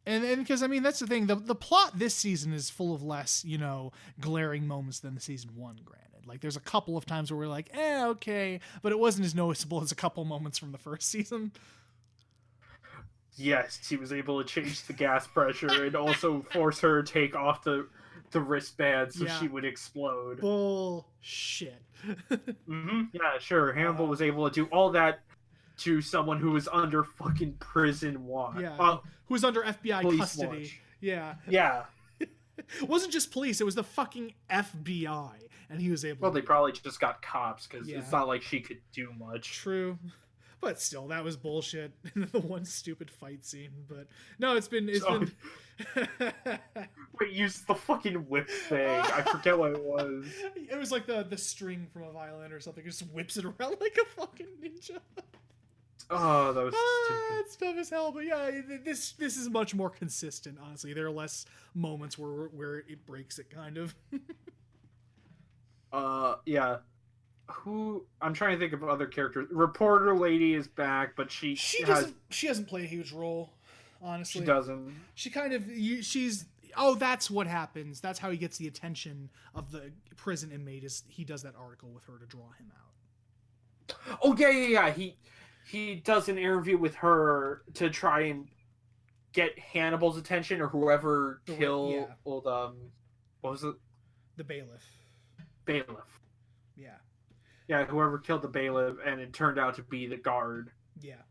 And because, I mean, that's the thing. The plot this season is full of less, glaring moments than the season one, granted. Like, there's a couple of times where we're like, okay. But it wasn't as noticeable as a couple moments from the first season.
Yes, he was able to change the gas pressure and also force her to take off the wristband so she would explode.
Bullshit.
Yeah, sure. Hannibal was able to do all that to someone who was under fucking prison watch.
Yeah. Who was under FBI custody.
Watch.
Yeah.
Yeah.
It wasn't just police, it was the fucking FBI. And he was able
Well, they probably just got cops because it's not like she could do much.
True. But still, that was bullshit. The one stupid fight scene. But no, it's been.
Wait, use the fucking whip thing. I forget what it was.
It was like the string from a violin or something. It just whips it around like a fucking ninja.
Oh, that was stupid.
It's dumb as hell. But yeah, this is much more consistent. Honestly, there are less moments where it breaks it, kind of.
Yeah. I'm trying to think of other characters. Reporter lady is back, but she
doesn't play a huge role, honestly.
She doesn't.
She kind of that's what happens. That's how he gets the attention of the prison inmate, is he does that article with her to draw him out.
Oh yeah. He does an interview with her to try and get Hannibal's attention, or whoever killed what was it?
The bailiff. Yeah.
Yeah, whoever killed the bailiff, and it turned out to be the guard.
Yeah.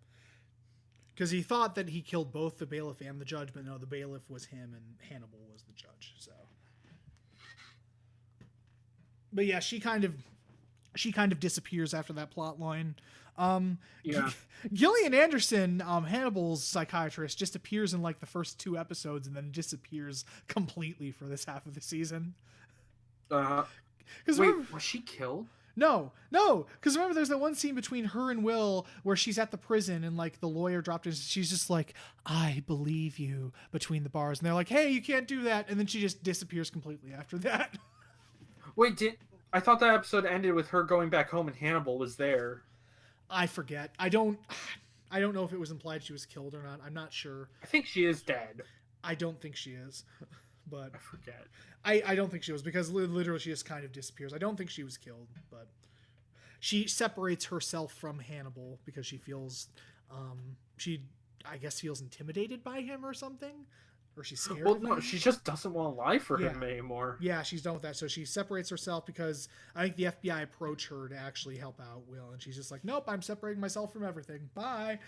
Because he thought that he killed both the bailiff and the judge, but no, the bailiff was him and Hannibal was the judge. So, but yeah, she kind of disappears after that plot line. Gillian Anderson, Hannibal's psychiatrist, just appears in like the first 2 episodes and then disappears completely for this half of the season.
Wait, was she killed?
No, because remember, there's that one scene between her and Will where she's at the prison and like the lawyer dropped in. She's just like, "I believe you," between the bars, and they're like, "Hey, you can't do that," and then she just disappears completely after that.
Wait, I thought that episode ended with her going back home and Hannibal was there?
I forget. I don't know if it was implied she was killed or not. I'm not sure.
I think she is dead.
I don't think she is, but
I forget.
I don't think she was, because literally she just kind of disappears. I don't think she was killed, but she separates herself from Hannibal because she feels, I guess feels intimidated by him or something, or she's scared.
Well, no, she just doesn't want to lie for him anymore.
Yeah, she's done with that. So she separates herself because I think the FBI approach her to actually help out Will, and she's just like, "Nope, I'm separating myself from everything. Bye."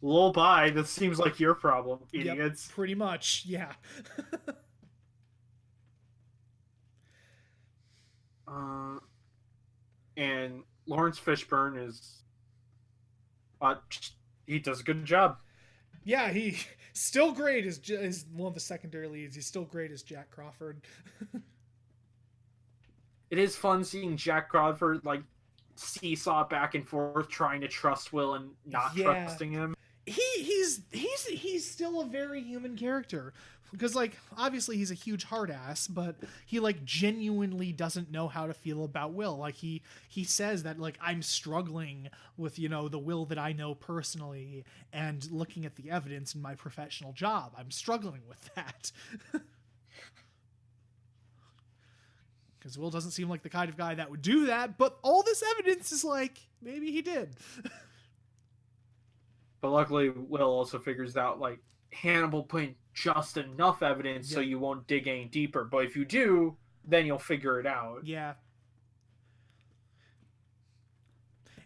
Lol, bye. That seems like your problem, idiots.
Yep, pretty much, yeah.
And Lawrence Fishburne is, he does a good job.
Yeah, he still great as one of the secondary leads. He's still great as Jack Crawford.
it is fun seeing Jack Crawford like seesaw back and forth, trying to trust Will and not trusting him.
He's still a very human character, because like obviously he's a huge hard ass, but he like genuinely doesn't know how to feel about Will. Like he says that like, I'm struggling with, you know, the Will that I know personally, and looking at the evidence in my professional job, I'm struggling with that. Because Will doesn't seem like the kind of guy that would do that, but all this evidence is like, maybe he did.
But luckily, Will also figures out, like, Hannibal put in just enough evidence so you won't dig any deeper. But if you do, then you'll figure it out.
Yeah.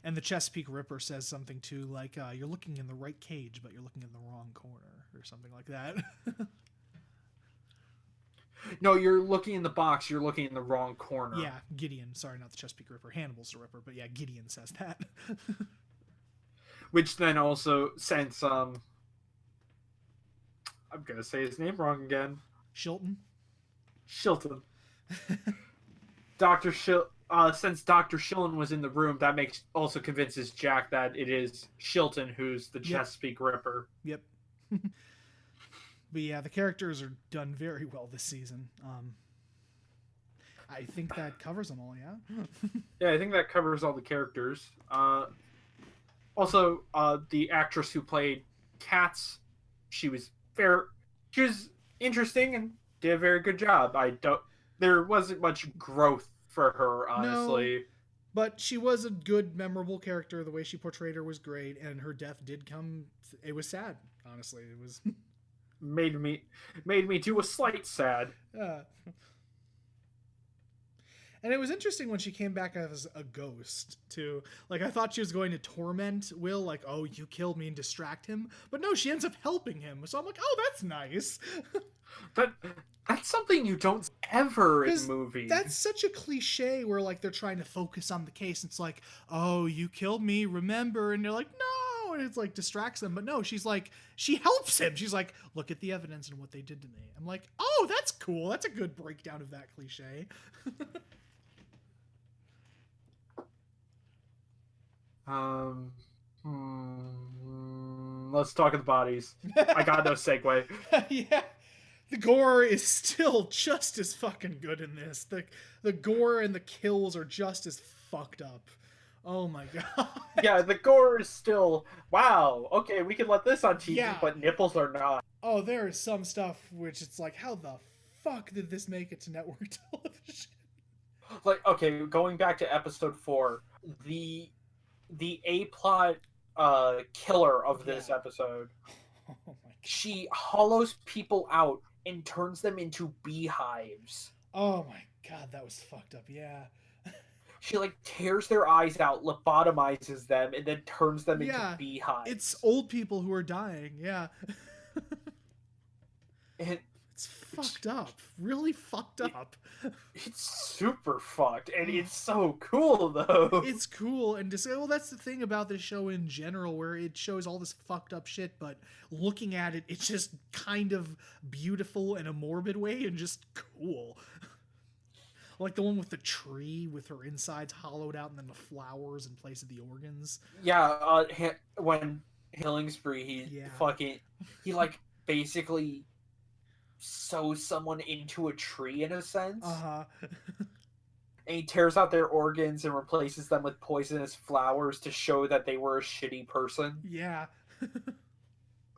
And the Chesapeake Ripper says something too, like, you're looking in the right cage, but you're looking in the wrong corner, or something like that.
No, you're looking in the box, you're looking in the wrong corner.
Yeah, Gideon. Sorry, not the Chesapeake Ripper. Hannibal's the Ripper, but yeah, Gideon says that.
Which then also, since, I'm gonna say his name wrong again.
Shilton.
Since Dr. Shilton was in the room, that also convinces Jack that it is Shilton who's the Chesapeake Ripper.
Yep. But yeah, the characters are done very well this season. I think that covers them all, yeah?
Yeah, I think that covers all the characters. Also, the actress who played Katz, she was interesting and did a very good job. There wasn't much growth for her, honestly.
No, but she was a good, memorable character. The way she portrayed her was great, and her death did come. It was sad, honestly. It was
made me do a slight sad.
And it was interesting when she came back as a ghost, too. Like, I thought she was going to torment Will, like, oh, you killed me, and distract him. But no, she ends up helping him. So I'm like, oh, that's nice.
But that's something you don't ever in movies.
That's such a cliche where, like, they're trying to focus on the case. It's like, oh, you killed me, remember? And they're like, no! And it's like, distracts them. But no, she's like, she helps him. She's like, look at the evidence and what they did to me. I'm like, oh, that's cool. That's a good breakdown of that cliche.
Let's talk of the bodies. I got no segue.
Yeah. The gore is still just as fucking good in this. The gore and the kills are just as fucked up. Oh my god.
Yeah, the gore is still, wow, okay, we can let this on TV, but nipples are not.
Oh, there is some stuff which it's like, how the fuck did this make it to network television?
Like, okay, going back to episode 4, the A-plot killer of this episode, she hollows people out and turns them into beehives.
Oh my god, that was fucked up, yeah.
She, like, tears their eyes out, lobotomizes them, and then turns them into beehives.
It's old people who are dying, yeah.
And
it's fucked up. Really fucked up.
It's super fucked, and it's so cool, though.
It's cool, and well, that's the thing about this show in general, where it shows all this fucked up shit, but looking at it, it's just kind of beautiful in a morbid way, and just cool. Like the one with the tree, with her insides hollowed out, and then the flowers in place of the organs.
Yeah, when Hillingsbury, he like, basically sews someone into a tree, in a sense.
Uh-huh.
And he tears out their organs and replaces them with poisonous flowers to show that they were a shitty person.
Yeah.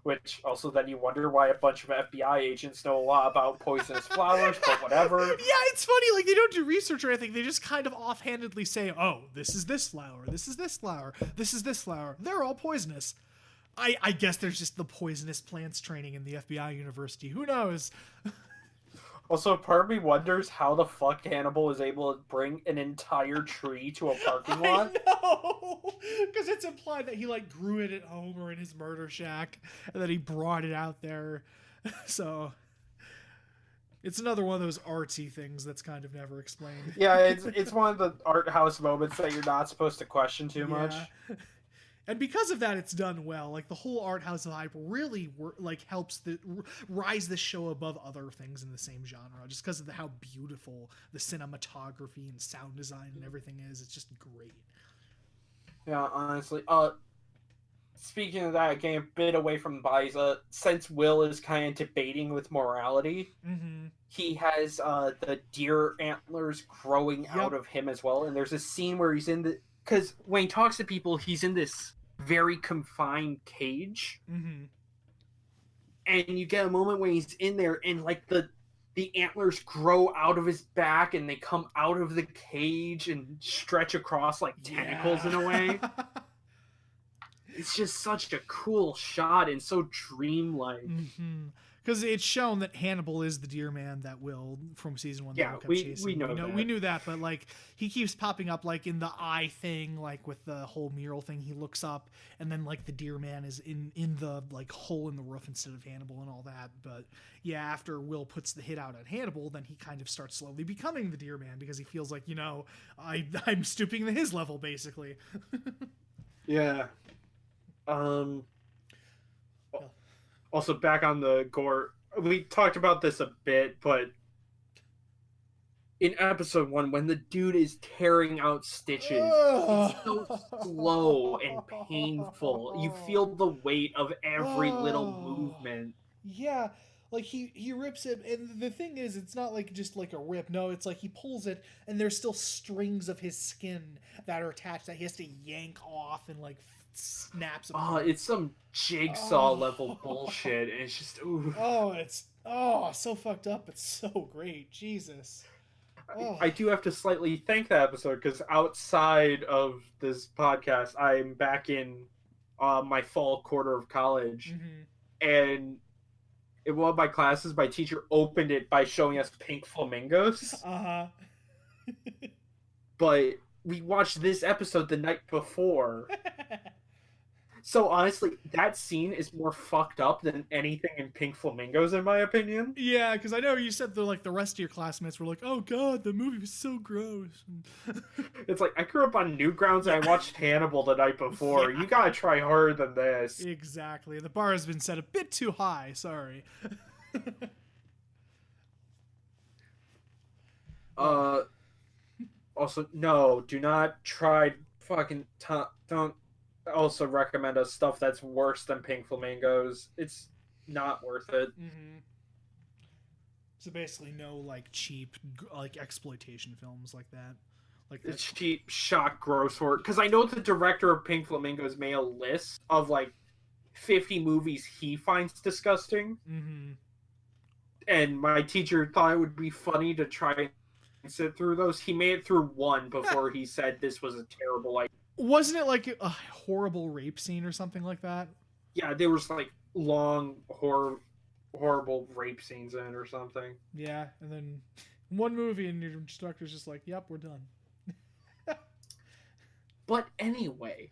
Which also then you wonder why a bunch of FBI agents know a lot about poisonous flowers, but whatever.
Yeah, it's funny, like, they don't do research or anything. They just kind of offhandedly say, oh, this is this flower, this is this flower, this is this flower. They're all poisonous. I guess there's just the poisonous plants training in the FBI university. Who knows?
Also, part of me wonders how the fuck Hannibal is able to bring an entire tree to a parking lot.
No, because it's implied that he like grew it at home or in his murder shack, and that he brought it out there. So it's another one of those artsy things that's kind of never explained.
Yeah, it's one of the art house moments that you're not supposed to question too much.
And because of that, it's done well. Like the whole art house vibe really helps rise the show above other things in the same genre, just because of how beautiful the cinematography and sound design and everything is. It's just great.
Yeah, honestly. Speaking of that, getting a bit away from bodies, since Will is kind of debating with morality, he has the deer antlers growing out of him as well. And there's a scene where he's in the... Because when he talks to people, he's in this very confined cage. And you get a moment when he's in there and, like, the antlers grow out of his back and they come out of the cage and stretch across like tentacles in a way. It's just such a cool shot and so dreamlike.
Because it's shown that Hannibal is the deer man that Will from season 1
Yeah,
kept
we
chasing.
know that.
We knew that, but like he keeps popping up like in the eye thing, like with the whole mural thing. He looks up, and then like the deer man is in the like hole in the roof instead of Hannibal and all that. But yeah, after Will puts the hit out on Hannibal, then he kind of starts slowly becoming the deer man because he feels like, you know, I'm stooping to his level basically.
Yeah. Also, back on the gore, we talked about this a bit, but in episode 1, when the dude is tearing out stitches, it's so slow and painful. You feel the weight of every little movement.
Yeah, like he rips it, and the thing is, it's not like just like a rip. No, it's like he pulls it, and there's still strings of his skin that are attached that he has to yank off and like snaps.
It's some jigsaw level bullshit, and it's just ooh.
It's so fucked up. It's so great, Jesus.
I do have to slightly thank that episode because outside of this podcast, I'm back in my fall quarter of college, and in one of my classes, my teacher opened it by showing us pink flamingos. But we watched this episode the night before. So honestly, that scene is more fucked up than anything in Pink Flamingos, in my opinion.
Yeah, because I know you said the rest of your classmates were like, "Oh God, the movie was so gross."
It's like I grew up on Newgrounds and I watched Hannibal the night before. You gotta try harder than this.
Exactly. The bar has been set a bit too high. Sorry.
Also, no, do not try fucking don't. Also recommend us stuff that's worse than Pink Flamingos. It's not worth it.
So basically no like cheap like exploitation films like that. Like
it's cheap shock gross horror. Because I know the director of Pink Flamingos made a list of like 50 movies he finds disgusting. And my teacher thought it would be funny to try and sit through those. He made it through one before he said this was a terrible idea.
Wasn't it like a horrible rape scene or something like that?
Yeah, there was like long horrible rape scenes in it or something.
Yeah, and then one movie and your instructor's just like, "Yep, we're done."
But anyway,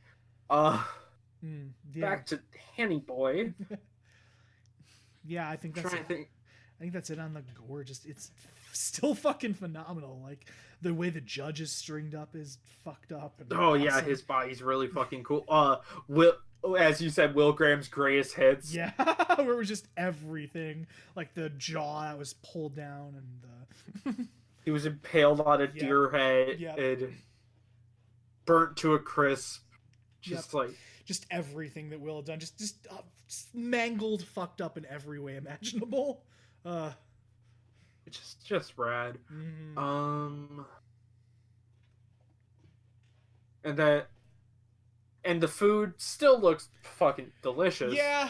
back to Hannibal.
Yeah, I think that's I think that's it on the gore. Just it's still fucking phenomenal. Like the way the judge is stringed up is fucked up. And awesome.
Yeah, his body's really fucking cool. Will, as you said, Will Graham's greatest hits.
Yeah, where it was just everything, like the jaw that was pulled down and
he was impaled on a deer head and burnt to a crisp. Just like
just everything that Will had done, just mangled, fucked up in every way imaginable.
It's just rad. And the food still looks fucking delicious.
Yeah,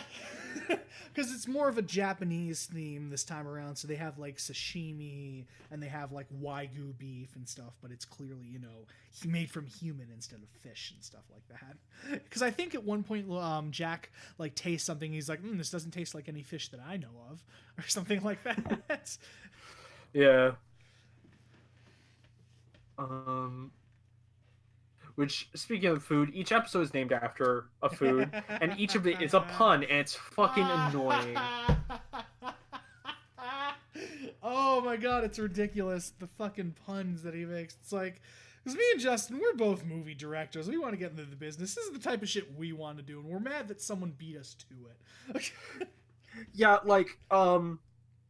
because it's more of a Japanese theme this time around. So they have like sashimi and they have like wagyu beef and stuff, but it's clearly, you know, made from human instead of fish and stuff like that. Because I think at one point Jack like tastes something, he's like, "This doesn't taste like any fish that I know of," or something like that.
Yeah. Which, speaking of food, each episode is named after a food, and each of it is a pun, and it's fucking annoying.
Oh my god, it's ridiculous. The fucking puns that he makes. It's like, Because me and Justin, we're both movie directors. We want to get into the business. This is the type of shit we want to do, and we're mad that someone beat us to it.
Yeah, like,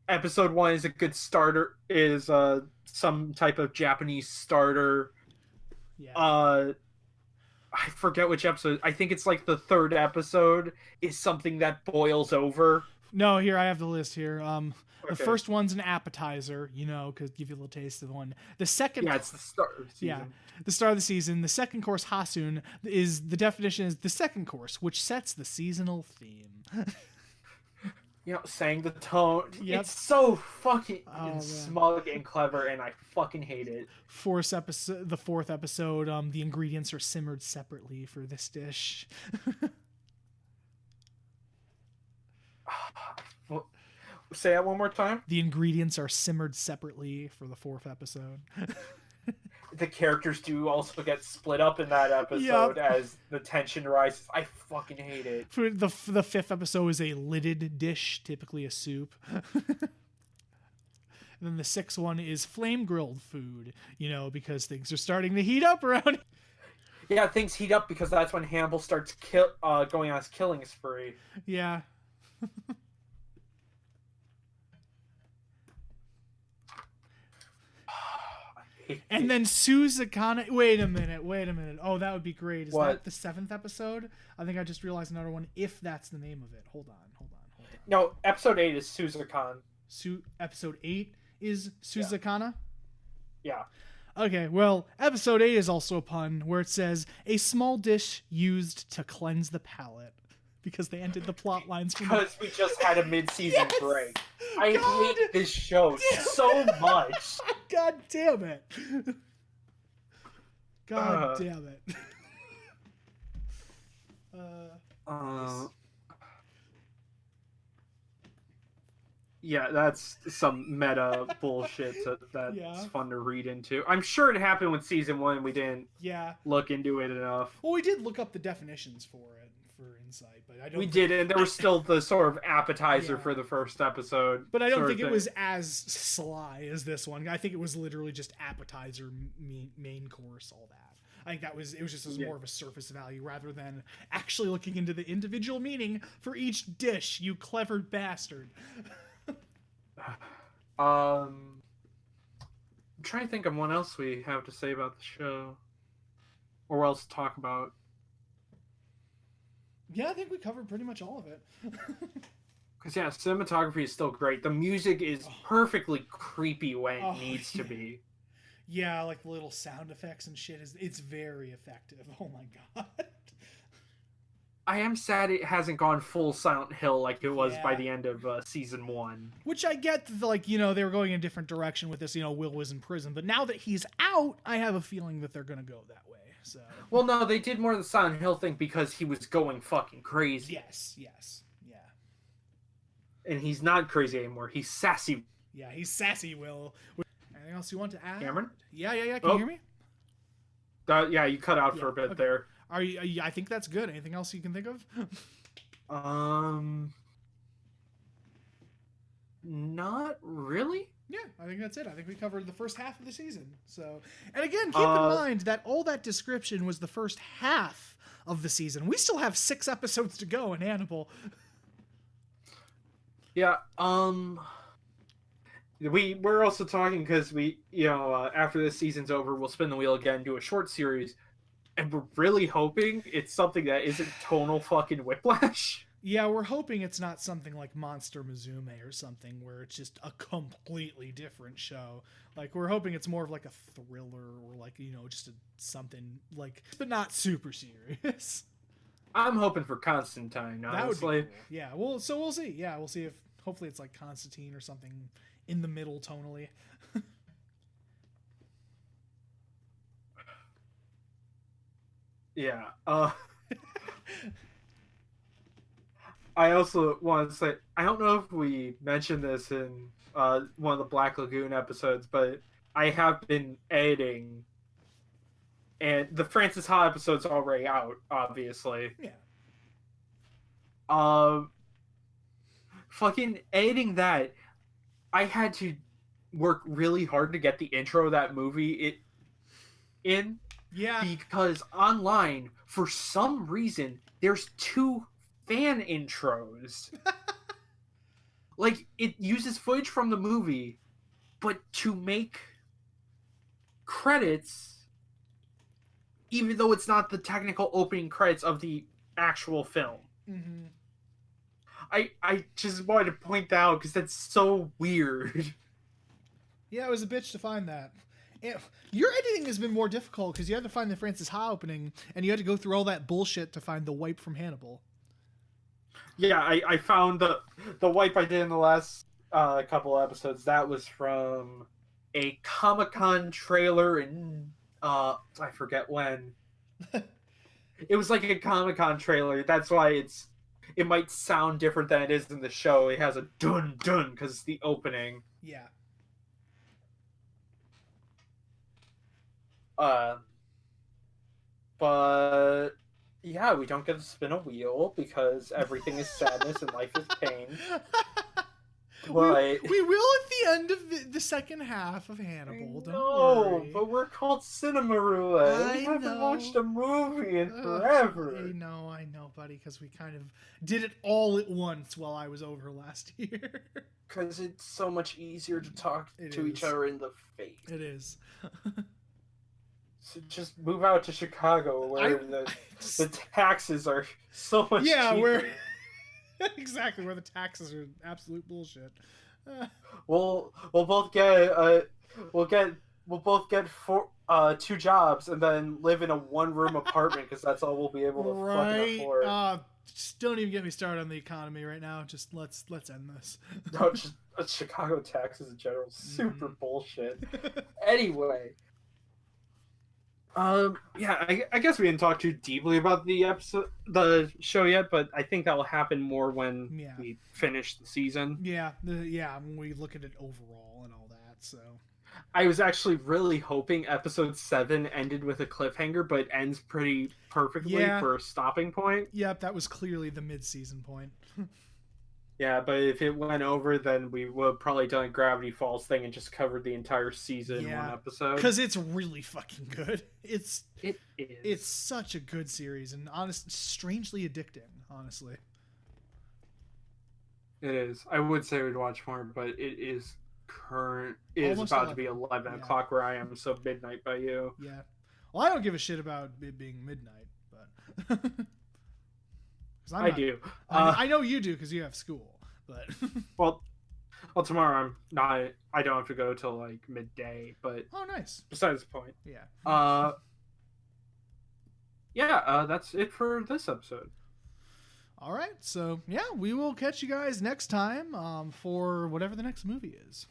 episode 1 is a good starter, is some type of Japanese starter.
Yeah.
I forget which episode. I think it's like the 3rd episode is something that boils over.
No, here, I have the list here. The
Okay.
first one's an appetizer, because give you a little taste of the one. The second,
Yeah, it's the start of the season.
yeah, the start of the season. The second course, Hasun, is the definition is the second course, which sets the seasonal theme.
Sang the tone.
Yep.
It's so fucking
man.
smug and clever, and I fucking hate it.
The fourth episode, the ingredients are simmered separately for this dish.
Say that one more time.
The ingredients are simmered separately for the 4th episode.
The characters do also get split up in that episode as the tension rises. I fucking hate it.
For the 5th episode is a lidded dish, typically a soup. And then the 6th one is flame grilled food, because things are starting to heat up around.
Yeah, things heat up because that's when Hannibal starts going on his killing spree.
Yeah. And then Suzakana. Wait a minute. Oh, that would be great. Is that the 7th episode? I think I just realized another one. If that's the name of it. Hold on.
No, episode 8 is Suzakan.
Episode 8 is Suzakana?
Yeah.
Okay, well, episode 8 is also a pun where it says, a small dish used to cleanse the palate. Because they ended the plot lines from
Because we just had a mid-season break. I hate this show so much.
God damn it. God damn it.
Yeah, that's some meta bullshit that's fun to read into. I'm sure it happened with season 1. We didn't look into it enough.
Well, we did look up the definitions for it for insight, but I don't.
We did, and there was still the sort of appetizer for the first episode.
But I don't think it was as sly as this one. I think it was literally just appetizer, main course, all that. I think it was just more of a surface value rather than actually looking into the individual meaning for each dish. You clever bastard.
I'm trying to think of what else we have to say about the show, or what else to talk about.
Yeah, I think we covered pretty much all of it.
Because cinematography is still great. The music is perfectly creepy when it needs to be.
Yeah, like the little sound effects and shit it's very effective. Oh my god.
I am sad it hasn't gone full Silent Hill like it was by the end of season 1.
Which I get, they were going in a different direction with this. Will was in prison, but now that he's out, I have a feeling that they're going to go that way. So.
Well, no, they did more of the Silent Hill thing because he was going fucking crazy.
Yes, yeah.
And he's not crazy anymore. He's sassy.
Yeah, he's sassy, Will. Anything else you want to add?
Cameron?
Yeah. Can you hear me?
Yeah, you cut out for a bit there.
Are you? I think that's good. Anything else you can think of?
Not really.
Yeah, I think that's it. I think we covered the first half of the season. So, and again, keep in mind that all that description was the first half of the season. We still have 6 episodes to go in Hannibal.
Yeah. We're also talking because after this season's over, we'll spin the wheel again, do a short series, and we're really hoping it's something that isn't tonal fucking whiplash.
Yeah, we're hoping it's not something like Monster Musume or something where it's just a completely different show. Like, we're hoping it's more of like a thriller or just something but not super serious.
I'm hoping for Constantine, honestly.
That would be cool. Yeah, we'll see. Yeah, we'll see if hopefully it's like Constantine or something in the middle tonally.
Yeah. I also want to say, I don't know if we mentioned this in one of the Black Lagoon episodes, but I have been editing, and the Francis Ha episode's already out, obviously.
Yeah.
Fucking editing that, I had to work really hard to get the intro of that movie. in.
Yeah.
Because online, for some reason, there's 2 fan intros. Like, it uses footage from the movie, but to make credits, even though it's not the technical opening credits of the actual film.
Mm-hmm.
I just wanted to point that out because that's so weird.
Yeah, it was a bitch to find that. Your editing has been more difficult because you had to find the Francis Ha opening, and you had to go through all that bullshit to find the wipe from Hannibal.
Yeah, I found the wipe I did in the last couple episodes. That was from a Comic-Con trailer in I forget when. It was like a Comic-Con trailer. That's why it might sound different than it is in the show. It has a dun dun because it's the opening.
Yeah.
But yeah, we don't get to spin a wheel because everything is sadness and life is pain. But
we will at the end of the second half of Hannibal. Don't worry.
But we're called Cinema Roulette. We haven't watched a movie in forever.
I know, buddy, because we kind of did it all at once while I was over last year.
Because it's so much easier to talk to each other in the face.
It is.
So just move out to Chicago where the taxes are so much cheaper.
Where exactly where the taxes are absolute bullshit.
We'll both get 2 jobs and then live in a 1-room apartment because that's all we'll be able to fucking afford.
Just don't even get me started on the economy right now. Just let's end this.
No, just Chicago taxes in general, super bullshit. Anyway. I guess we didn't talk too deeply about the show yet, but I think that will happen more when we finish the season.
When we look at it overall and all that. So
I was actually really hoping episode 7 ended with a cliffhanger, but ends pretty perfectly for a stopping point.
Yep, that was clearly the mid-season point.
Yeah, but if it went over, then we would have probably done a Gravity Falls thing and just covered the entire season in one episode.
Because it's really fucking good. It is. It's such a good series and strangely addicting, honestly.
It is. I would say we'd watch more, but it is about to be 11 o'clock where I am, so midnight by you.
Yeah. Well, I don't give a shit about it being midnight, but...
I do.
I know you do because you have school, but
well, tomorrow I don't have to go till like midday. But
oh, nice.
Besides the point.
Yeah.
That's it for this episode.
All right, so we will catch you guys next time for whatever the next movie is.